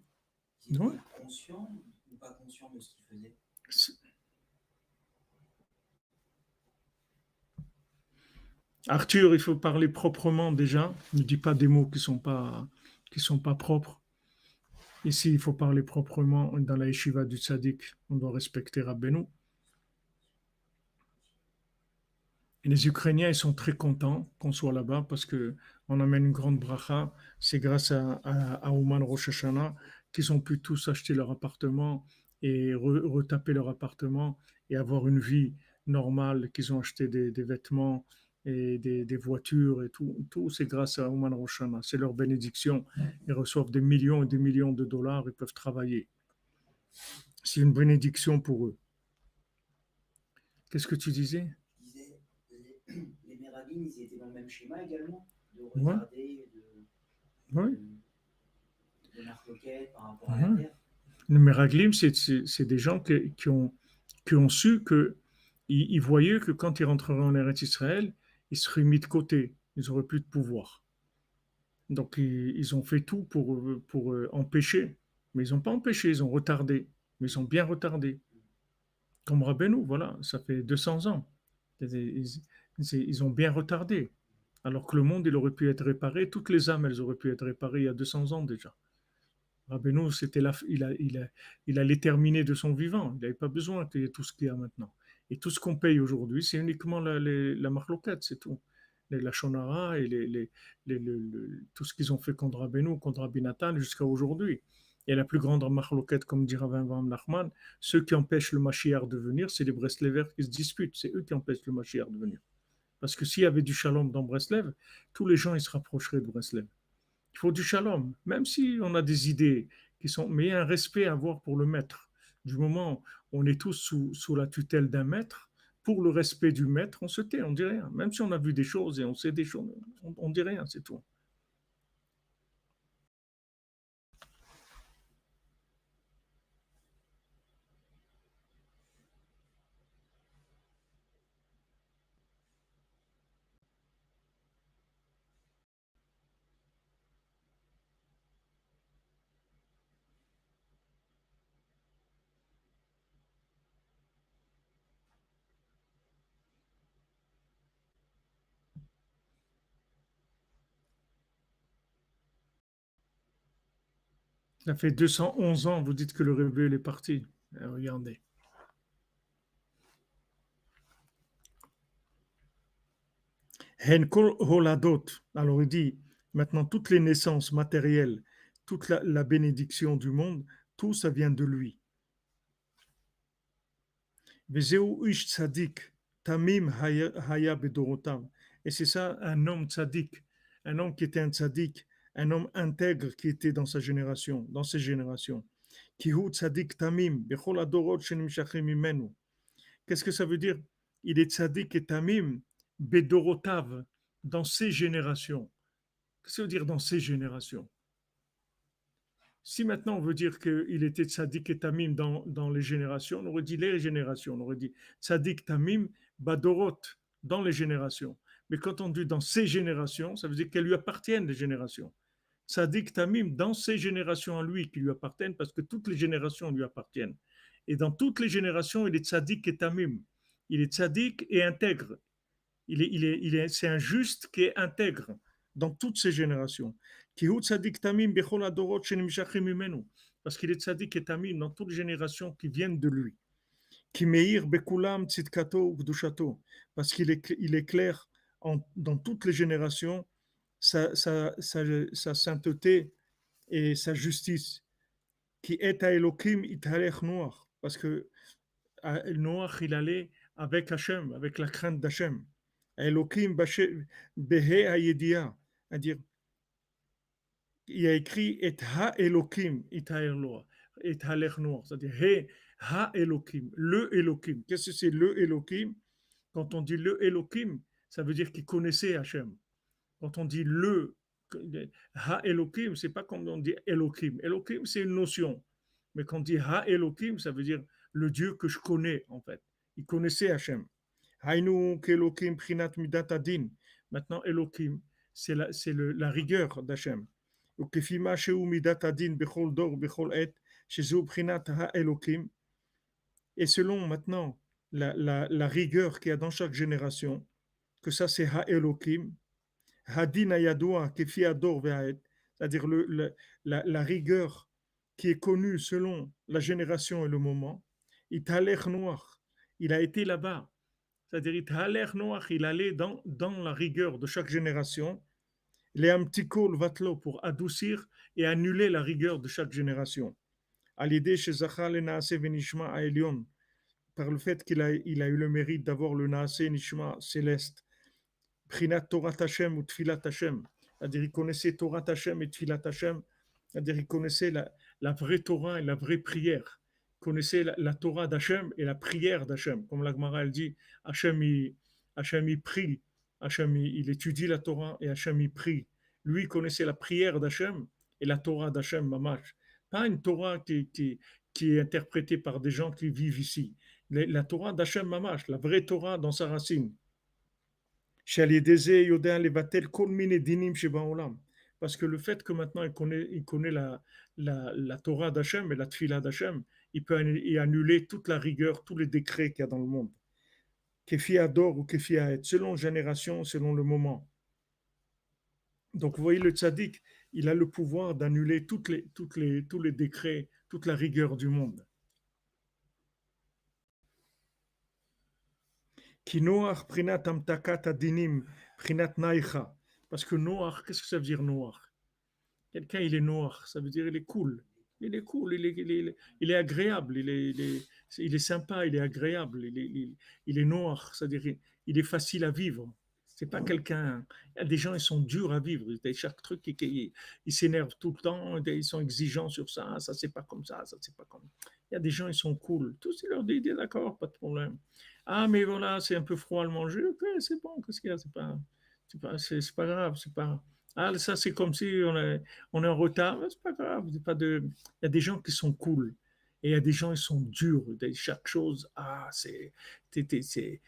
Ils Ouais. étaient conscients ou pas conscients de ce qu'ils faisaient. Arthur, il faut parler proprement déjà. Ne dis pas des mots qui sont pas propres. Ici, il faut parler proprement dans la yeshiva du tzaddik. On doit respecter Rabbeinu. Et les Ukrainiens, ils sont très contents qu'on soit là-bas parce que on amène une grande bracha. C'est grâce à Ouman Rosh Hashanah qu'ils ont pu tous acheter leur appartement et retaper leur appartement et avoir une vie normale, qu'ils ont acheté des vêtements et des voitures et tout. Tout, c'est grâce à Ouman Rosh Hashanah. C'est leur bénédiction. Ils reçoivent des millions et des millions de dollars. Ils peuvent travailler. C'est une bénédiction pour eux. Qu'est-ce que tu disais? Je disais, les Meraglim, ils étaient dans le même schéma également, de Ouais, retarder, ouais, de marloquettes par rapport à la ouais. terre. Le Meraglim, c'est des gens qui ont su que ils voyaient que quand ils rentreraient en Eretz Israël, ils seraient mis de côté, ils n'auraient plus de pouvoir. Donc ils ont fait tout pour empêcher, mais ils n'ont pas empêché, ils ont retardé, mais ils ont bien retardé. Comme Rabbeinu, voilà, ça fait 200 ans. Ils ont bien retardé. Alors que le monde, il aurait pu être réparé, toutes les âmes, elles auraient pu être réparées il y a 200 ans déjà. Rabbeinu, il allait terminer de son vivant. Il n'avait pas besoin qu'il y ait tout ce qu'il y a maintenant. Et tout ce qu'on paye aujourd'hui, c'est uniquement la marloquette, c'est tout. La shonara et tout ce qu'ils ont fait contre Rabbeinu, contre Rabbi Nathan jusqu'à aujourd'hui. Et la plus grande marloquette, comme dit Rabbi Nachman, ceux qui empêchent le Mashiach de venir, c'est les Breslevers qui se disputent. C'est eux qui empêchent le Mashiach de venir. Parce que s'il y avait du shalom dans Breslev, tous les gens ils se rapprocheraient de Breslev. Il faut du shalom, même si on a des idées qui sont, mais il y a un respect à avoir pour le maître. Du moment où on est tous sous la tutelle d'un maître, pour le respect du maître, on se tait, on dit rien. Même si on a vu des choses et on sait des choses, on dit rien, c'est tout. Ça fait 211 ans, vous dites que le rebelle est parti. Regardez. Henkol Holadot. Alors il dit, maintenant toutes les naissances matérielles, toute la bénédiction du monde, tout ça vient de lui. Vezeu ish tzadik, tamim haya bedorotav. Et c'est ça, un homme tzadik, un homme qui était un tzadik, un homme intègre qui était dans sa génération, dans ses générations. Kihu tzadik tamim, bechol adorot shenimshachim imenu. Qu'est-ce que ça veut dire? Il est tzadik et tamim, bedorotav, dans ses générations. Qu'est-ce que ça veut dire dans ses générations? Si maintenant on veut dire qu'il était tzaddik et tamim dans les générations, on aurait dit les générations, on aurait dit tzaddik tamim badorot, dans les générations. Mais quand on dit dans ces générations, ça veut dire qu'elles lui appartiennent les générations. Tzaddik tamim dans ces générations à lui qui lui appartiennent, parce que toutes les générations lui appartiennent. Et dans toutes les générations, il est tzaddik et tamim. Il est tzaddik et intègre. C'est un juste qui est intègre dans toutes ces générations. Parce qu'il est tzaddik et tamim dans toutes les générations qui viennent de lui. Parce il éclaire dans toutes les générations sa sainteté et sa justice. Qui est à Elohim italech noir. Parce que Noach, il allait avec Hachem, avec la crainte d'Hachem. Elohim behe hayedia, c'est-à-dire il a écrit et ha Elohim itaer noir, et halech noir, c'est-à-dire he ha Elohim, le Elohim. Qu'est-ce que c'est le Elohim? Quand on dit le Elohim, ça veut dire qu'il connaissait Hachem. Quand on dit le Ha Elohim, c'est pas comme on dit Elohim. Elohim, c'est une notion. Mais quand on dit Ha Elohim, ça veut dire le Dieu que je connais, en fait. Il connaissait Hachem. Hainu Elohim Prinat Midat Adin. Maintenant, Elohim, la rigueur d'Hachem. וכפי שהוא מידת הדין בכל דור ובכל עת, שזהו בחינת האלוקים, et selon maintenant la rigueur qu'il y a dans chaque génération, que ça c'est Ha-Elohim, Hadin Ayadoua, Kefi Ador Ve'aet, c'est-à-dire la rigueur qui est connue selon la génération et le moment, Italech Noach, il a été là-bas, c'est-à-dire Italech Noach, il allait dans la rigueur de chaque génération, les Amtikol Vatlo pour adoucir et annuler la rigueur de chaque génération. À l'idée chez Zachal et Naase Venishma à Elion, par le fait qu'il a eu le mérite d'avoir le Naase Nishma céleste, Prinat Torah Hashem ou Tfilat Hashem, c'est-à-dire il connaissait Torah Hashem et Tfilat Hashem, c'est-à-dire il connaissait la vraie Torah et la vraie prière, il connaissait la Torah d'Hashem et la prière d'Hashem, comme la Gemara elle dit, Hachem il prie, Hachem il étudie la Torah et Hachem il prie. Lui il connaissait la prière d'Hachem et la Torah d'Hachem Mamash, pas une Torah qui est interprétée par des gens qui vivent ici. La Torah d'Hachem Mamash, la vraie Torah dans sa racine. Parce que le fait que maintenant il connaît la Torah d'Hachem et la Tfila d'Hachem, il peut y annuler toute la rigueur, tous les décrets qu'il y a dans le monde. Kefi Ador ou Kefi Aet, selon génération, selon le moment. Donc vous voyez, le tzaddik, il a le pouvoir d'annuler tous les décrets, toute la rigueur du monde. Ki Noach prinat amtakat adinim prinat naïcha. Parce que Noach, qu'est-ce que ça veut dire Noach? Quelqu'un, il est noir, ça veut dire il est cool. Il est cool, il est agréable, il est sympa, il est agréable, il est noir, c'est-à-dire il est facile à vivre. C'est pas quelqu'un. Il y a des gens, ils sont durs à vivre. Chaque truc, ils s'énervent tout le temps, ils sont exigeants sur ça, ça c'est pas comme ça c'est pas comme. Il y a des gens, ils sont cool. Tous, ils leur disent, d'accord, pas de problème. Ah, mais voilà, c'est un peu froid à le manger. Ok, c'est bon, qu'est-ce qu'il y a? C'est pas grave, c'est pas. Ah, ça, c'est comme si on est en retard. C'est pas grave. Il y a des gens qui sont cool. Et il y a des gens qui sont durs. Chaque chose,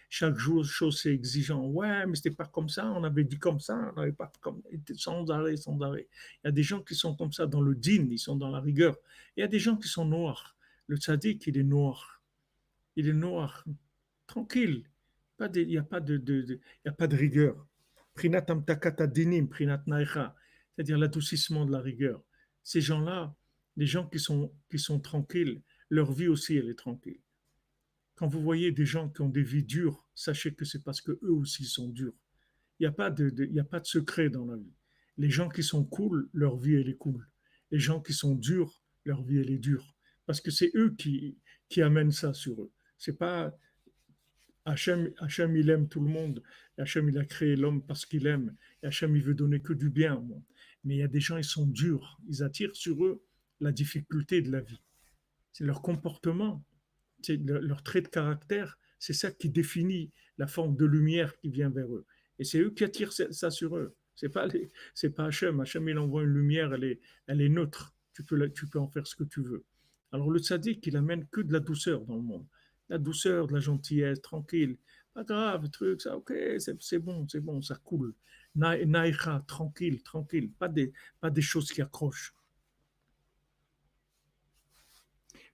chaque jour, chose, c'est exigeant. Ouais, mais c'était pas comme ça. On avait dit comme ça. On n'avait pas comme, sans arrêt, sans arrêt. Il y a des gens qui sont comme ça dans le din, ils sont dans la rigueur. Il y a des gens qui sont noirs. Le tzaddik, il est noir. Il est noir. Tranquille. Il n'y a pas il y a pas de rigueur. Prinat amtakata dinim, prinat naïcha, c'est-à-dire l'adoucissement de la rigueur. Ces gens-là, les gens qui sont tranquilles, leur vie aussi, elle est tranquille. Quand vous voyez des gens qui ont des vies dures, sachez que c'est parce que eux aussi sont durs. Il n'y a pas il y a pas de secret dans la vie. Les gens qui sont cool, leur vie, elle est cool. Les gens qui sont durs, leur vie, elle est dure. Parce que c'est eux qui amènent ça sur eux. C'est pas Hachem, il aime tout le monde. Hachem, il a créé l'homme parce qu'il aime. Et Hachem, il veut donner que du bien au monde. Mais il y a des gens, ils sont durs. Ils attirent sur eux la difficulté de la vie. C'est leur comportement, c'est leur trait de caractère. C'est ça qui définit la forme de lumière qui vient vers eux. Et c'est eux qui attirent ça sur eux. C'est pas Hachem. Hachem, il envoie une lumière, elle est neutre. Tu peux en faire ce que tu veux. Alors le tzaddik, il amène que de la douceur dans le monde. La douceur, de la gentillesse, tranquille. Pas grave, truc, ça, ok, c'est bon, ça coule. Naïcha, tranquille, pas des choses qui accrochent.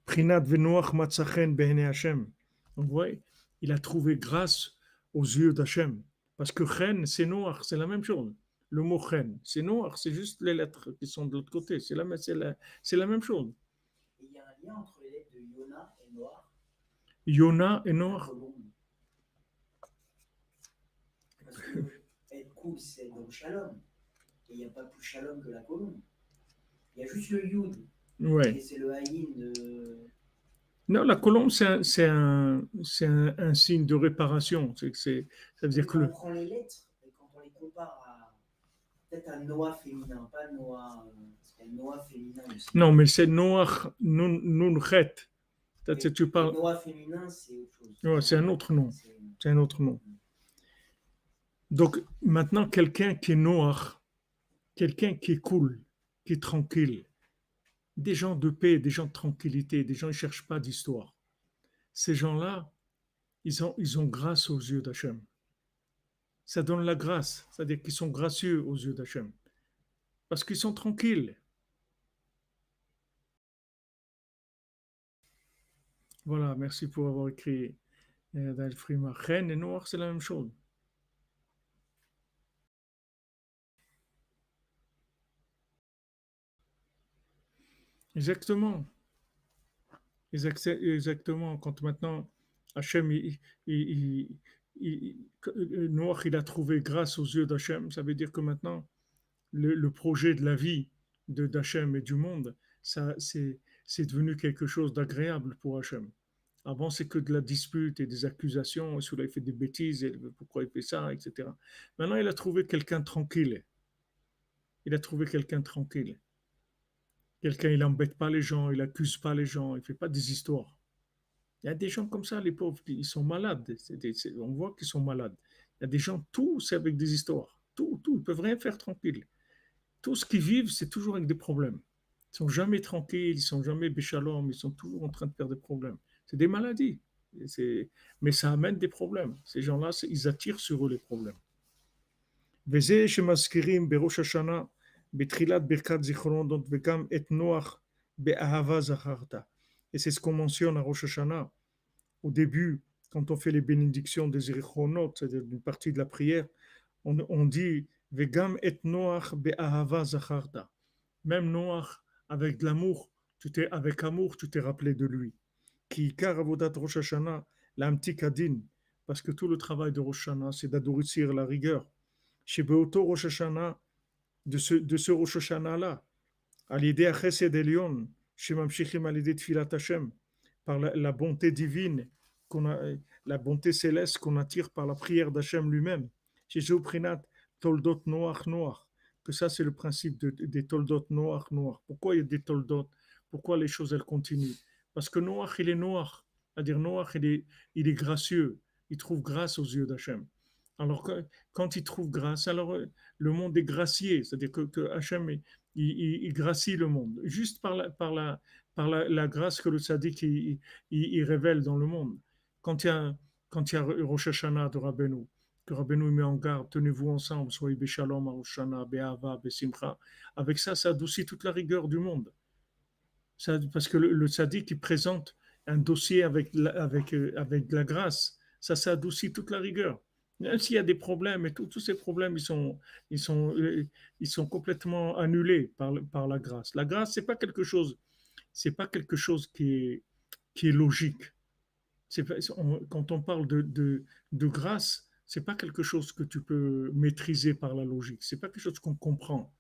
Prinat venoach matzachen behene Hashem. Donc, vous voyez, il a trouvé grâce aux yeux d'Hachem. Parce que chen, c'est noir, c'est la même chose. Le mot chen, c'est noir, c'est juste les lettres qui sont de l'autre côté. C'est la même chose. Et il y a un lien entre les lettres de Yona et Noir. Yona et Noach. Parce que être cool, c'est donc shalom. Et il n'y a pas plus shalom que la colombe. Il y a juste le yud. Ouais. Et c'est le haïn de. Non, la colombe, c'est un signe de réparation. Ça veut dire que quand on prend les lettres, et quand on les compare à. Peut-être un Noah féminin, pas Noah. Parce qu'il y a Noah féminin aussi. Non, mais c'est Noach Nunchet. Tu parles. Noah féminin, c'est autre chose. Ouais, c'est un autre nom. C'est un autre nom. Donc, maintenant, quelqu'un qui est Noach, quelqu'un qui est cool, qui est tranquille, des gens de paix, des gens de tranquillité, des gens qui ne cherchent pas d'histoire. Ces gens-là, ils ont grâce aux yeux d'Hachem. Ça donne la grâce, c'est-à-dire qu'ils sont gracieux aux yeux d'Hachem, parce qu'ils sont tranquilles. Voilà, merci pour avoir écrit dans le Frima. Chen et noir, c'est la même chose. Exactement. Exactement. Quand maintenant Hachem, Noach, il a trouvé grâce aux yeux d'Hachem, ça veut dire que maintenant, le projet de la vie d'Hachem et du monde, ça, c'est devenu quelque chose d'agréable pour Hachem. Avant, c'est que de la dispute et des accusations, celui-là il fait des bêtises, et pourquoi il fait ça, etc. Maintenant, il a trouvé quelqu'un tranquille. Il a trouvé quelqu'un tranquille. Quelqu'un, il n'embête pas les gens, il n'accuse pas les gens, il ne fait pas des histoires. Il y a des gens comme ça, les pauvres, ils sont malades. On voit qu'ils sont malades. Il y a des gens, tout, c'est avec des histoires. Tout, tout, ils ne peuvent rien faire tranquille. Tout ce qu'ils vivent, c'est toujours avec des problèmes. Ils ne sont jamais tranquilles, ils ne sont jamais béchalom, ils sont toujours en train de faire des problèmes. C'est des maladies. Mais ça amène des problèmes. Ces gens-là, ils attirent sur eux les problèmes. וזה שמזכירים בראש השנה, בתחילת ברכת זיכרונות וגם את נוח באהבה זכרת. Et c'est ce qu'on mentionne à Rosh Hashanah. Au début, quand on fait les bénédictions des Zirichronot, c'est-à-dire une partie de la prière, on dit Vegam et Noach be'ahava zacharta. Même Noach, avec de l'amour, avec amour, tu t'es rappelé de lui. Ki ikar avodat Rosh Hashanah, l'amtik adin, parce que tout le travail de Rosh Hashanah, c'est d'adoucir la rigueur. Chez Beoto Rosh Hashanah, de ce Rosh Hashanah-là, à l'idée à Chesed Elion, chez Mamshichim à l'idée de Filat Hashem, par la bonté divine, qu'on a, la bonté céleste qu'on attire par la prière d'Hachem lui-même. Chez Zoprinat, Toldot Noach Noach, que ça c'est le principe des Toldot Noach Noach. Pourquoi il y a des Toldot? Pourquoi les choses elles continuent? Parce que Noach il est Noach, c'est-à-dire Noach il est gracieux, il trouve grâce aux yeux d'Hachem. Alors que, quand il trouve grâce, alors le monde est gracié, c'est-à-dire que Hachem il gracie le monde, juste par la grâce que le tzaddik il révèle dans le monde. Quand il y a, quand il y a Rosh Hashanah de Rabbeinu, que Rabbeinu met en garde, tenez-vous ensemble, soyez Béchalom, Rosh Hashanah, Be'ava, Be'simcha, avec ça, ça adoucit toute la rigueur du monde. Ça, parce que le tzaddik il présente un dossier avec de la grâce, ça adoucit toute la rigueur. Même s'il y a des problèmes et tout, tous ces problèmes, ils sont complètement annulés par la grâce. La grâce, c'est pas quelque chose qui est logique. Quand on parle de grâce, c'est pas quelque chose que tu peux maîtriser par la logique. C'est pas quelque chose qu'on comprend.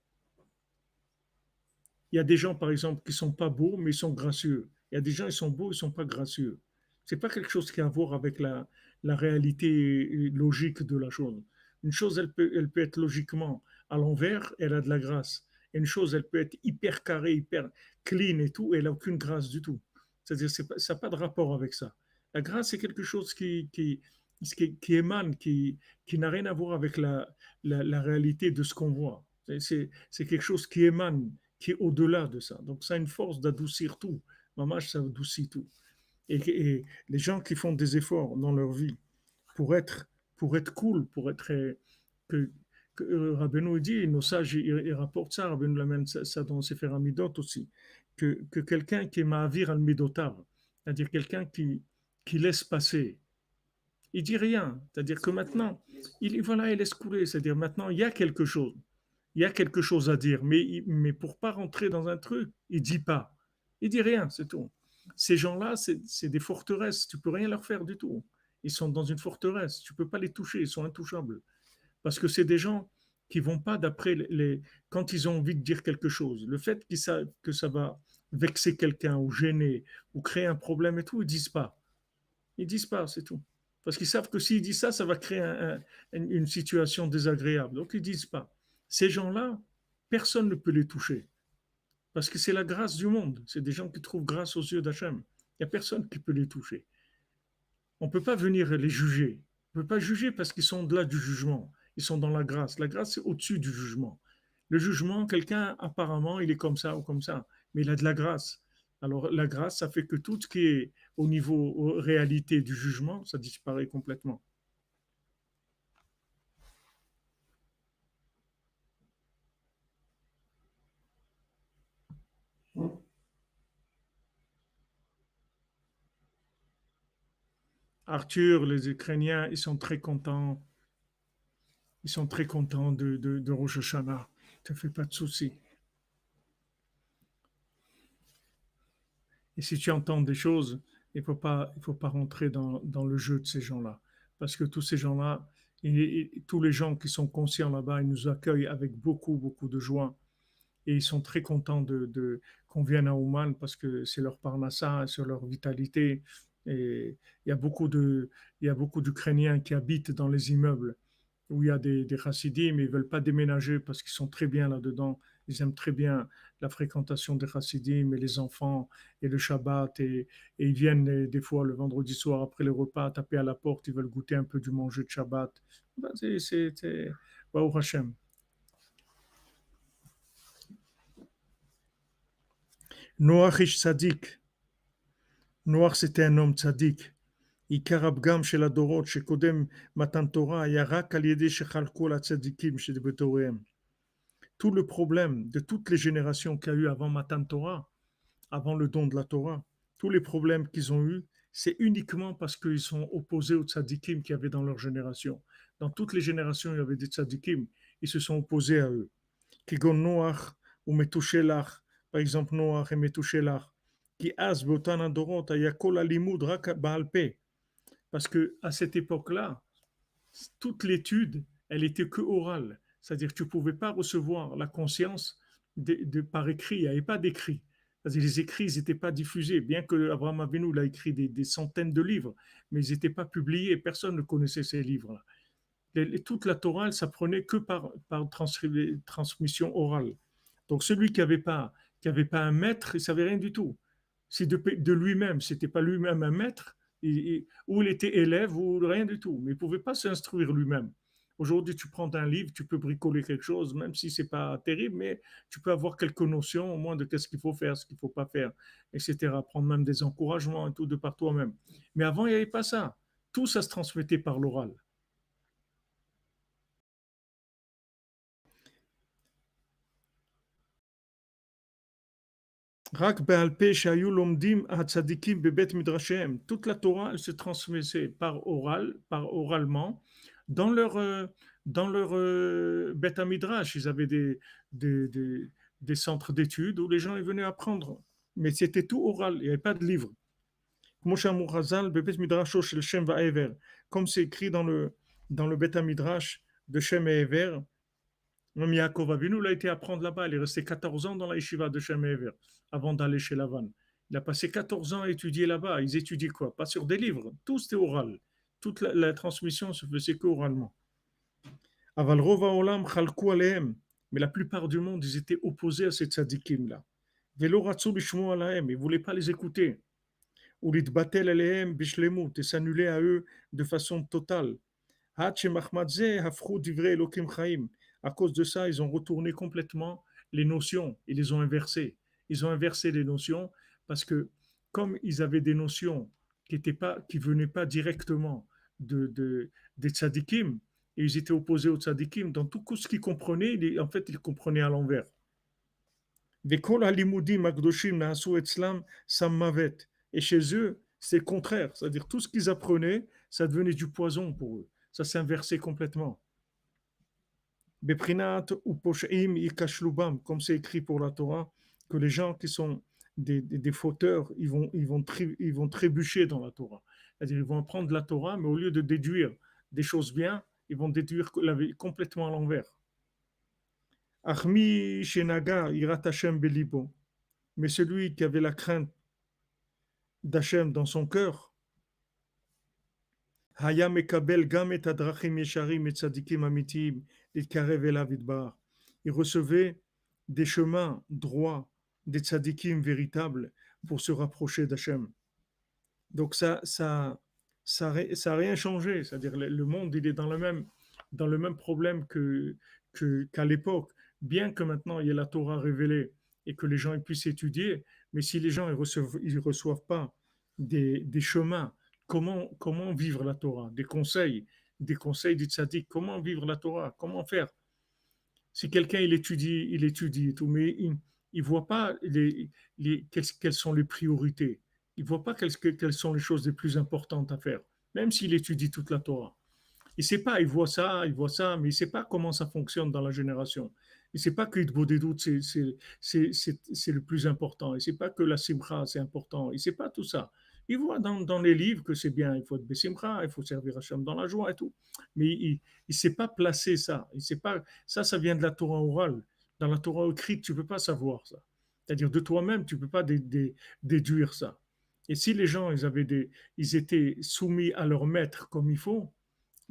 Il y a des gens, par exemple, qui sont pas beaux, mais ils sont gracieux. Il y a des gens, ils sont beaux, ils sont pas gracieux. C'est pas quelque chose qui a à voir avec la réalité logique de la chose. Une chose, elle peut être logiquement à l'envers, elle a de la grâce. Et une chose, elle peut être hyper carrée, hyper clean et tout, et elle n'a aucune grâce du tout. C'est-à-dire, ça n'a pas de rapport avec ça. La grâce, c'est quelque chose qui émane, qui n'a rien à voir avec la réalité de ce qu'on voit. C'est quelque chose qui émane, qui est au-delà de ça. Donc ça a une force d'adoucir tout. Mamash, ça adoucit tout. Et les gens qui font des efforts dans leur vie pour être cool, pour être que, Rabbeinu dit, nos sages ils rapportent ça, Rabbeinu l'amène ça dans Sefer Hamidot aussi, que quelqu'un qui est ma'avir al midotav, c'est-à-dire quelqu'un qui laisse passer, il dit rien, c'est-à-dire que maintenant, voilà, il laisse couler, c'est-à-dire maintenant il y a quelque chose, à dire, mais pour pas rentrer dans un truc, il dit pas, il dit rien, c'est tout. Ces gens-là, c'est des forteresses, tu peux rien leur faire du tout. Ils sont dans une forteresse, tu peux pas les toucher, ils sont intouchables. Parce que c'est des gens qui vont pas d'après quand ils ont envie de dire quelque chose. Le fait que ça va vexer quelqu'un ou gêner ou créer un problème et tout, ils disent pas. Ils disent pas, c'est tout. Parce qu'ils savent que s'ils disent ça, ça va créer une situation désagréable. Donc ils disent pas. Ces gens-là, personne ne peut les toucher. Parce que c'est la grâce du monde. C'est des gens qui trouvent grâce aux yeux d'Hachem. Il n'y a personne qui peut les toucher. On ne peut pas venir les juger. On ne peut pas juger parce qu'ils sont au-delà du jugement. Ils sont dans la grâce. La grâce, c'est au-dessus du jugement. Le jugement, quelqu'un, apparemment, il est comme ça ou comme ça, mais il a de la grâce. Alors, la grâce, ça fait que tout ce qui est au niveau réalité du jugement, ça disparaît complètement. Arthur, les Ukrainiens, ils sont très contents. Ils sont très contents de Rosh Hashanah. Ne te fais pas de soucis. Et si tu entends des choses, il faut pas rentrer dans le jeu de ces gens-là. Parce que tous ces gens-là, tous les gens qui sont conscients là-bas, ils nous accueillent avec beaucoup, beaucoup de joie. Et ils sont très contents qu'on vienne à Ouman parce que c'est leur parnassa, c'est leur vitalité. Et il y a il y a beaucoup d'Ukrainiens qui habitent dans les immeubles où il y a des chassidim, mais ils ne veulent pas déménager parce qu'ils sont très bien là-dedans. Ils aiment très bien la fréquentation des chassidim et les enfants et le Shabbat. Et ils viennent des fois le vendredi soir après les repas taper à la porte. Ils veulent goûter un peu du manger de Shabbat. Ben, Baruch Hashem. Noach ish tzaddik. Noach, c'était un homme tzaddik. עיקר הפגם של הדורות שקודם מתן תורה היה רק על ידי שחלקו על הצדיקים שבתוריהם. Tout le problème de toutes les générations qu'il y a eu avant Matan Torah, avant le don de la Torah, tous les problèmes qu'ils ont eus, c'est uniquement parce qu'ils sont opposés aux tzadikim qu'il y avait dans leur génération. Dans toutes les générations, il y avait des tzadikim, ils se sont opposés à eux. Kigon Noach ou Metushelach, par exemple Noach et Metushelach, qui as botan adorot ayakol alimud rak baalpe. Parce que à cette époque-là, toute l'étude, elle était que orale. C'est-à-dire que tu ne pouvais pas recevoir la conscience par écrit. Il n'y avait pas d'écrit. C'est-à-dire les écrits n'étaient pas diffusés, bien que Abraham Avinu a écrit des centaines de livres, mais ils n'étaient pas publiés. Personne ne connaissait ces livres-là. Toute la Torah, elle s'apprenait que par transmission orale. Donc celui qui avait pas un maître, il savait rien du tout. Si de lui-même, c'était pas lui-même un maître, ou il était élève ou rien du tout, mais il pouvait pas s'instruire lui-même. Aujourd'hui, tu prends un livre, tu peux bricoler quelque chose, même si c'est pas terrible, mais tu peux avoir quelques notions au moins de qu'est-ce qu'il faut faire, ce qu'il faut pas faire, etc. Prendre même des encouragements et tout de par toi-même. Mais avant, il n'y avait pas ça. Tout ça se transmettait par l'oral. רק בעל פה שהיו לומדים הצדיקים בבית מדרשיהם. Toute la Torah, elle se transmettait par oralement, dans leur bête midrash. Ils avaient des centres d'études où les gens ils venaient apprendre. Mais c'était tout oral, il n'y avait pas de livre. כמו שאמרו חז"ל, בבית מדרשו של שם ועבר, comme c'est écrit dans le bête midrash de Shem et Ever. Même Yaakov Avinu, il a été apprendre là-bas. Il est resté 14 ans dans la yeshiva de Shem Ever avant d'aller chez Lavan. Il a passé 14 ans à étudier là-bas. Ils étudiaient quoi? Pas sur des livres. Tout c'était oral. Toute la transmission se faisait que oralement. Aval rova olam chalku alehem. Mais la plupart du monde, ils étaient opposés à ces tzadikim-là. Velo ratzu lishmo alahem. Ils ne voulaient pas les écouter. Ou litbatel alehem bishlemut. Et s'annuler à eux de façon totale. À cause de ça, ils ont retourné complètement les notions, ils les ont inversées. Ils ont inversé les notions parce que comme ils avaient des notions qui venaient pas directement des tzadikim, et ils étaient opposés aux tzadikim, dans tout ce qu'ils comprenaient, en fait, ils comprenaient à l'envers. Et chez eux, c'est le contraire. C'est-à-dire tout ce qu'ils apprenaient, ça devenait du poison pour eux. Ça s'est inversé complètement. Beprinat ou posheim ikashlubam, comme c'est écrit pour la Torah, que les gens qui sont des fauteurs, ils vont trébucher dans la Torah. C'est-à-dire ils vont apprendre la Torah, mais au lieu de déduire des choses bien, ils vont déduire complètement à l'envers. Achmi shenaga irat Hashem belibo. Mais celui qui avait la crainte d'Hachem dans son cœur, Haya mekabel gam et adrachim yesharim et tzadikim amitim litkarev elav yitbarach. Il recevait des chemins droits, des tzadikim véritables pour se rapprocher d'Hachem. Donc ça a rien changé. C'est-à-dire le monde, il est dans le même problème qu'à l'époque. bien que maintenant il y ait la Torah révélée et que les gens ils puissent étudier, mais si les gens ils reçoivent pas des chemins, comment vivre la Torah, des conseils du tzaddik, comment vivre la Torah, comment faire. Si quelqu'un il étudie et tout, mais il voit pas quelles sont les priorités. Il voit pas quelles sont les choses les plus importantes à faire, même s'il étudie toute la Torah. Il sait pas, il voit ça, mais il sait pas comment ça fonctionne dans la génération. Il sait pas que Hitbo des doutes, c'est le plus important. Il sait pas que la simcha, c'est important. Il sait pas tout ça. Il voit dans les livres que c'est bien, il faut être besimcha, il faut servir Hachem dans la joie et tout. Mais il sait pas placer ça. Il sait pas, ça vient de la Torah orale. Dans la Torah écrite, tu peux pas savoir ça. C'est-à-dire de toi-même, tu peux pas déduire ça. Et si les gens, ils étaient soumis à leur maître comme il faut,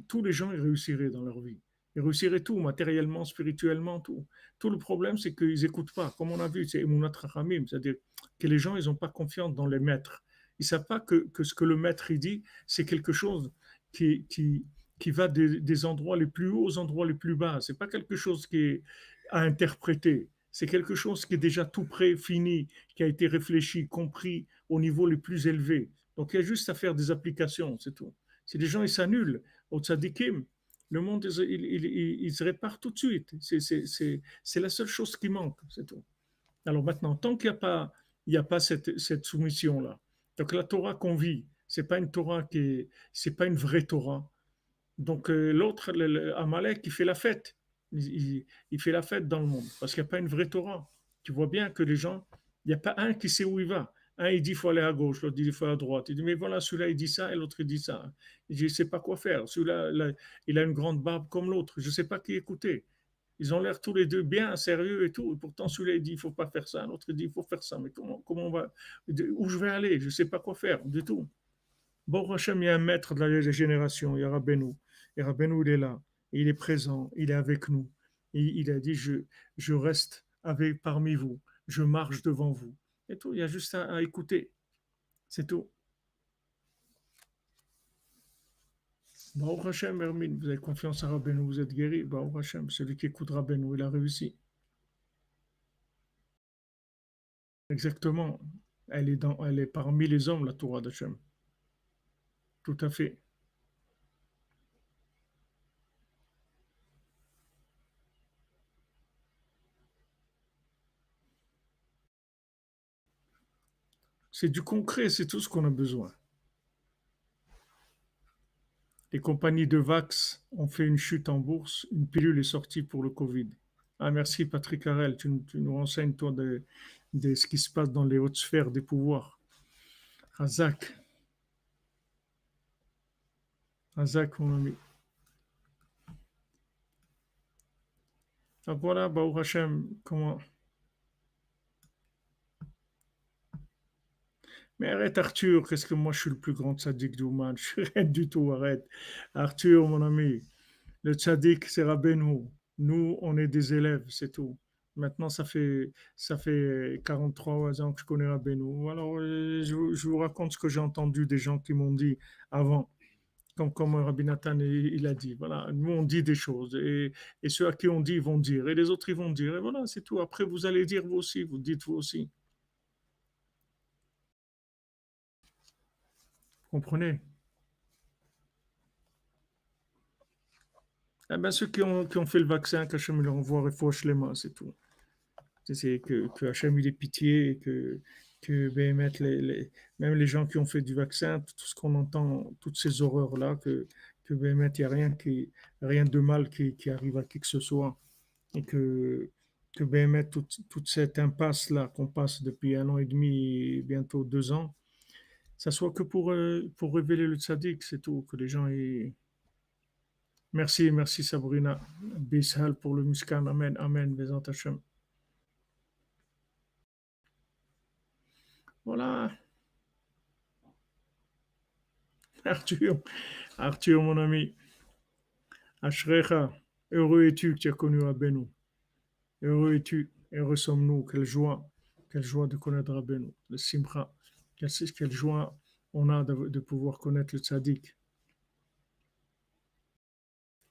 tous les gens ils réussiraient dans leur vie. Ils réussiraient tout, matériellement, spirituellement, tout. Tout le problème, c'est qu'ils n'écoutent pas. Comme on a vu, c'est Emunat Rachamim, c'est-à-dire que les gens, ils n'ont pas confiance dans les maîtres. Ils ne savent pas que ce que le maître il dit, c'est quelque chose qui va des endroits les plus hauts aux endroits les plus bas. C'est pas quelque chose qui est à interpréter. C'est quelque chose qui est déjà tout prêt, fini, qui a été réfléchi, compris au niveau les plus élevés. Donc il y a juste à faire des applications, c'est tout. Si les gens ils s'annulent au tzadikim, le monde il se répare tout de suite. C'est la seule chose qui manque, c'est tout. Alors maintenant, tant qu'il n'y a pas cette soumission-là, donc la Torah qu'on vit, c'est pas une Torah c'est pas une vraie Torah. Donc l'autre, Amalek, il fait la fête. Il fait la fête dans le monde parce qu'il n'y a pas une vraie Torah. Tu vois bien que les gens, il n'y a pas un qui sait où il va. Un, il dit il faut aller à gauche, l'autre dit il faut aller à droite. Il dit mais voilà, celui-là il dit ça et l'autre il dit ça. Je ne sais pas quoi faire. Celui-là, là, il a une grande barbe comme l'autre. Je ne sais pas qui écouter. Ils ont l'air tous les deux bien sérieux et tout. Et pourtant, celui-là il dit il faut pas faire ça, l'autre il dit il faut faire ça. Mais comment on va, où je vais aller? Je ne sais pas quoi faire du tout. Bon, Hachem, il y a un maître de la génération, il y a Rabbeinu. Et Rabbeinu, il est là, il est présent, il est avec nous. Et il a dit, je reste parmi vous, je marche devant vous. Et tout, il y a juste à écouter. C'est tout. Baruch Hashem, Hermine, vous avez confiance à Rabbeinu, vous êtes guéri. Baruch Hashem, celui qui écoute Rabbeinu, il a réussi. Exactement. Elle est parmi les hommes, la Torah d'Hachem. Tout à fait. C'est du concret, c'est tout ce qu'on a besoin. Les compagnies de Vax ont fait une chute en bourse. Une pilule est sortie pour le Covid. Ah, merci Patrick Harel. Tu nous renseignes, toi, de ce qui se passe dans les hautes sphères des pouvoirs. Razak. Razak, mon ami. Donc voilà, Baruch Hashem, comment. Mais arrête, Arthur, qu'est-ce que moi je suis le plus grand tzaddik du monde? Je suis rien du tout, arrête. Arthur, mon ami, le tzaddik, c'est Rabbeinu. Nous, on est des élèves, c'est tout. Maintenant, ça fait 43 ans que je connais Rabbeinu. Alors, je vous raconte ce que j'ai entendu des gens qui m'ont dit avant, comme Rabbi Nathan il a dit. Voilà, nous, on dit des choses. Et ceux à qui on dit, ils vont dire. Et les autres, ils vont dire. Et voilà, c'est tout. Après, vous allez dire vous aussi. Vous dites vous aussi. Vous comprenez? Eh ben, ceux qui ont fait le vaccin, qu'Hachem leur envoie les mains, c'est tout. C'est que Hachem il ait pitié et que ben, même les gens qui ont fait du vaccin, tout ce qu'on entend, toutes ces horreurs-là, que ben, il n'y a rien de mal qui arrive à qui que ce soit. Et que ben, toute cette impasse-là qu'on passe depuis 1 an et demi, bientôt 2 ans, ça soit que pour révéler le tzaddik, c'est tout, que les gens Merci, merci Sabrina. Bishal pour le muscan. Amen, amen, Bézant Hachem. Voilà, Arthur, Arthur, mon ami. Ashrecha, heureux es-tu que tu as connu Rabbeinu. Heureux es-tu, heureux sommes-nous. Quelle joie de connaître Rabbeinu. Le Simcha, quelle joie on a de pouvoir connaître le Tzaddik.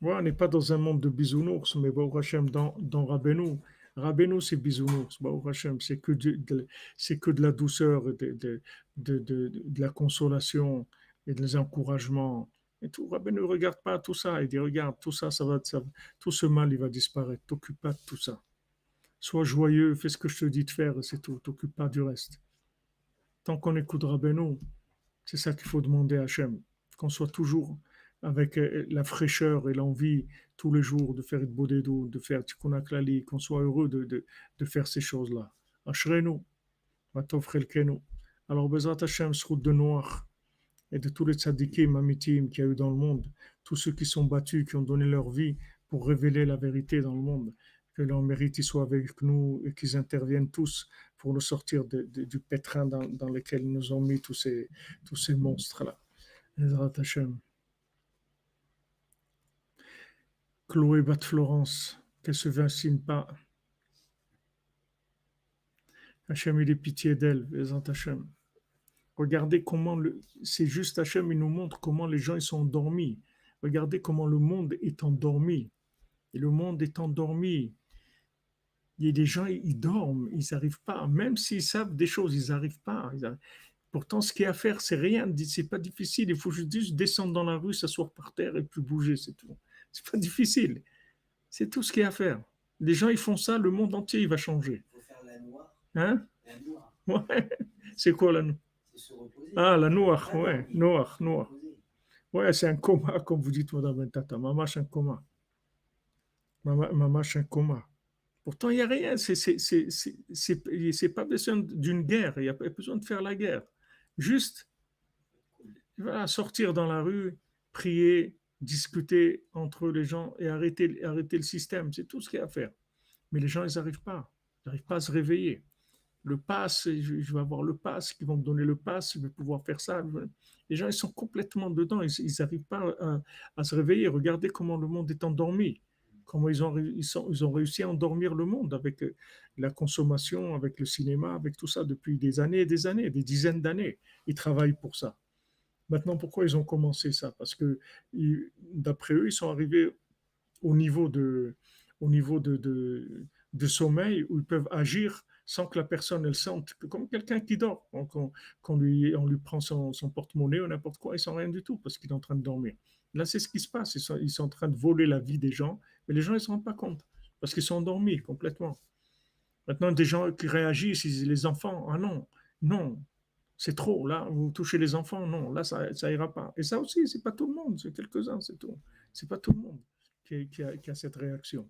Ouais, on n'est pas dans un monde de bisounours, mais Baruch Hashem, dans Rabbeinu, Rabbeinu c'est bisounours, Baruch Hashem, c'est que de la douceur, de la consolation et des encouragements. Et tout, Rabbeinu ne regarde pas tout ça, il dit, regarde, tout ça, tout ce mal, il va disparaître, t'occupe pas de tout ça. Sois joyeux, fais ce que je te dis de faire, et c'est tout, t'occupe pas du reste. Tant qu'on écoute Rabbeinu, c'est ça qu'il faut demander à Hachem, qu'on soit toujours avec la fraîcheur et l'envie tous les jours de faire Bodedou, de faire Tikkun Klali, qu'on soit heureux de faire ces choses-là. Ashrenu, Matov Chelkenu. Alors, Bezrat Hachem, ce route de noir et de tous les tzadikim, amitim qu'il y a eu dans le monde, tous ceux qui sont battus, qui ont donné leur vie pour révéler la vérité dans le monde, que leur mérite soit avec nous et qu'ils interviennent tous pour nous sortir du pétrin dans lequel ils nous ont mis tous ces monstres-là. Ezrat Hashem. Chloé Bat Florence, qu'elle se vaccine pas. Hachem, il est pitié d'elle, Ezrat Hashem. Regardez comment c'est juste Hachem, il nous montre comment les gens ils sont endormis. Regardez comment le monde est endormi. Et le monde est endormi. Il y a des gens, ils dorment, ils n'arrivent pas. Même s'ils savent des choses, ils n'arrivent pas. Pourtant, ce qu'il y a à faire, c'est rien. C'est pas difficile. Il faut juste descendre dans la rue, s'asseoir par terre et puis bouger, c'est tout. C'est pas difficile. C'est tout ce qu'il y a à faire. Les gens, ils font ça, le monde entier, il va changer. Il faut faire la noire. Hein? La noire. Ouais. C'est quoi la noire? C'est se reposer. Ah, la noire, Ah, ouais. oui. Noire, Se noire. reposer. Ouais, c'est un coma, comme vous dites, Madame Tata. Maman, c'est un coma. Maman, c'est un coma. Pourtant, il n'y a rien. C'est pas besoin d'une guerre. Il n'y a pas besoin de faire la guerre. Juste, voilà, sortir dans la rue, prier, discuter entre les gens et arrêter le système. C'est tout ce qu'il y a à faire. Mais les gens, ils n'arrivent pas. Ils n'arrivent pas à se réveiller. Le pass, je vais avoir le pass, qui vont me donner le pass, je vais pouvoir faire ça. Les gens, ils sont complètement dedans. Ils n'arrivent pas à se réveiller. Regardez comment le monde est endormi. Comment ils ont réussi à endormir le monde avec la consommation, avec le cinéma, avec tout ça depuis des années et des années, des dizaines d'années. Ils travaillent pour ça. Maintenant, pourquoi ils ont commencé ça? Parce que d'après eux, ils sont arrivés au niveau de sommeil où ils peuvent agir sans que la personne elle sente, comme quelqu'un qui dort. On lui prend son porte-monnaie ou n'importe quoi, ils sont rien du tout parce qu'il est en train de dormir. Là, c'est ce qui se passe. Ils sont en train de voler la vie des gens, mais les gens ils ne se rendent pas compte parce qu'ils sont endormis complètement. Maintenant, des gens qui réagissent, les enfants, ah non, non, c'est trop. Là, vous touchez les enfants, non, là, ça ira pas. Et ça aussi, c'est pas tout le monde, c'est quelques-uns, c'est tout. C'est pas tout le monde qui a cette réaction.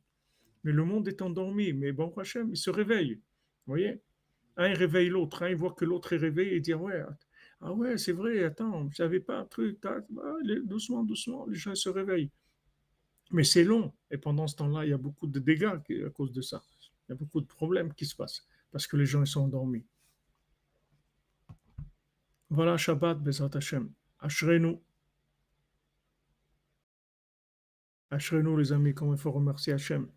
Mais le monde est endormi. Mais bon, Hachem, il se réveille. Vous voyez? Un, il réveille l'autre. Un, il voit que l'autre est réveillé et dit, ouais, ah ouais, c'est vrai, attends, je savais pas, truc, doucement, doucement, les gens se réveillent. Mais c'est long. Et pendant ce temps-là, il y a beaucoup de dégâts à cause de ça. Il y a beaucoup de problèmes qui se passent parce que les gens ils sont endormis. Voilà, Shabbat, Bezrat Hashem. Ashrenu. Ashrenu, les amis, comment il faut remercier Hashem.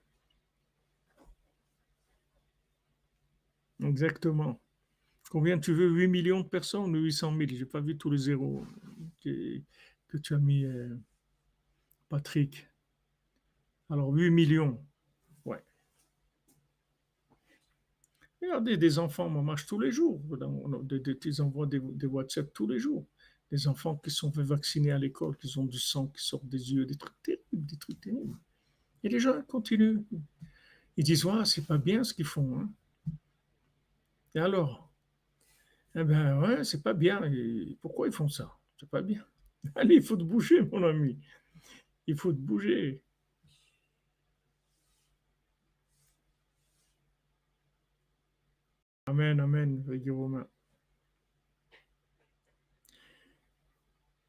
Exactement. Combien tu veux? 8 millions de personnes ou 800 000? Je n'ai pas vu tous les zéros que tu as mis, Patrick. Alors, 8 millions. Ouais. Regardez, des enfants, moi, marche tous les jours. Ils envoient des WhatsApp tous les jours. Des enfants qui sont fait vacciner à l'école, qui ont du sang qui sort des yeux, des trucs terribles, des trucs terribles. Et les gens continuent. Ils disent, ouais, c'est pas bien ce qu'ils font. Hein. Et alors? Eh ben ouais, c'est pas bien. Et pourquoi ils font ça? C'est pas bien. Allez, il faut te bouger, mon ami. Il faut te bouger. Amen, amen, Romain.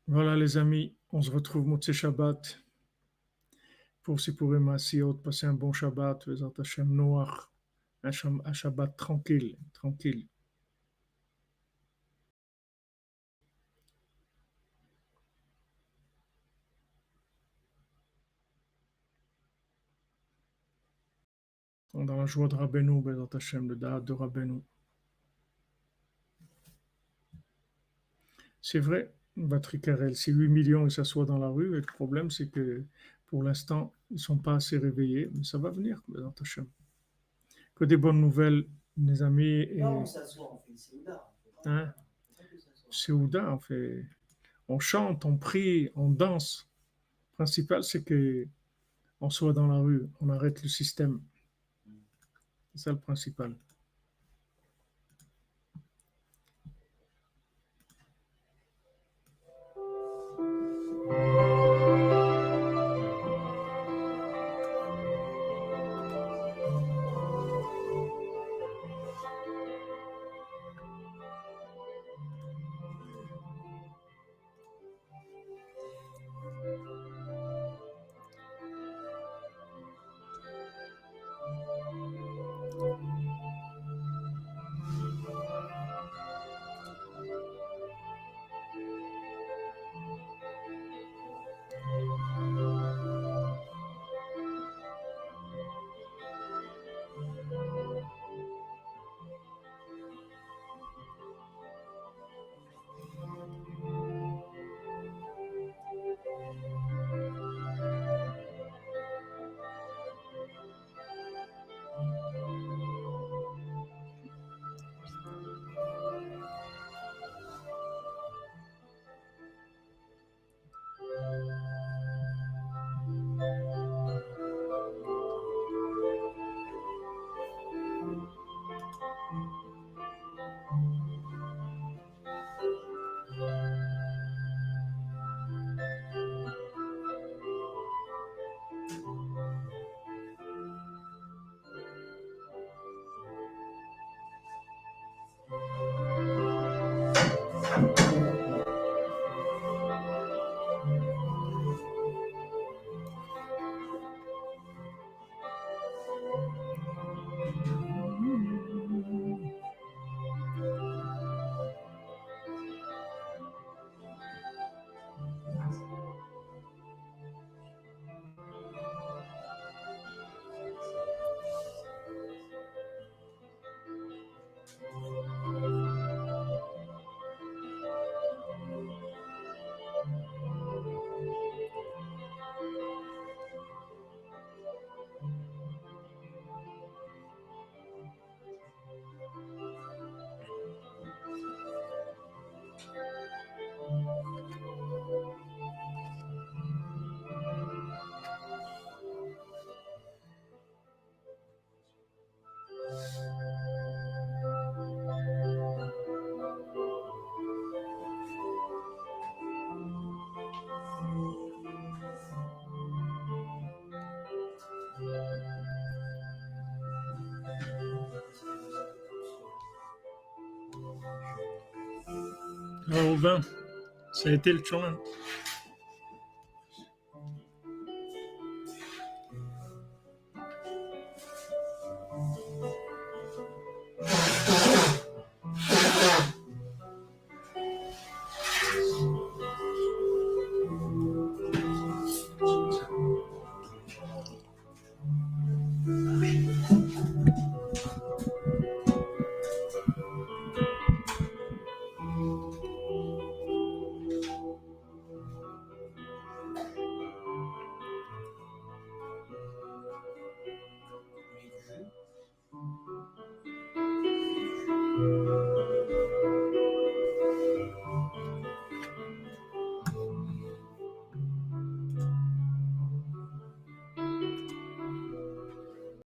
Voilà, les amis, on se retrouve Motsé Shabbat pour Sipurim Maasiot. Passez un bon Shabbat, Vezat Hashem Noach, un Shabbat tranquille, tranquille. Dans la joie de Rabbeinu, Vezat Hashem, le Da'at de Rabbeinu. C'est vrai, Patrick Carrel, si 8 millions ils s'assoient dans la rue, et le problème c'est que Pour l'instant, ils ne sont pas assez réveillés, mais ça va venir, dans Hachem. Que des bonnes nouvelles, mes amis. Et, Non, on s'assoit, on fait le Séouda. hein, On fait pas que s'asseoir. Séouda, on chante, on prie, on danse. Le principal, c'est qu'on soit dans la rue, on arrête le système. C'est ça le principal. Alors, Robin, ça a été le chemin.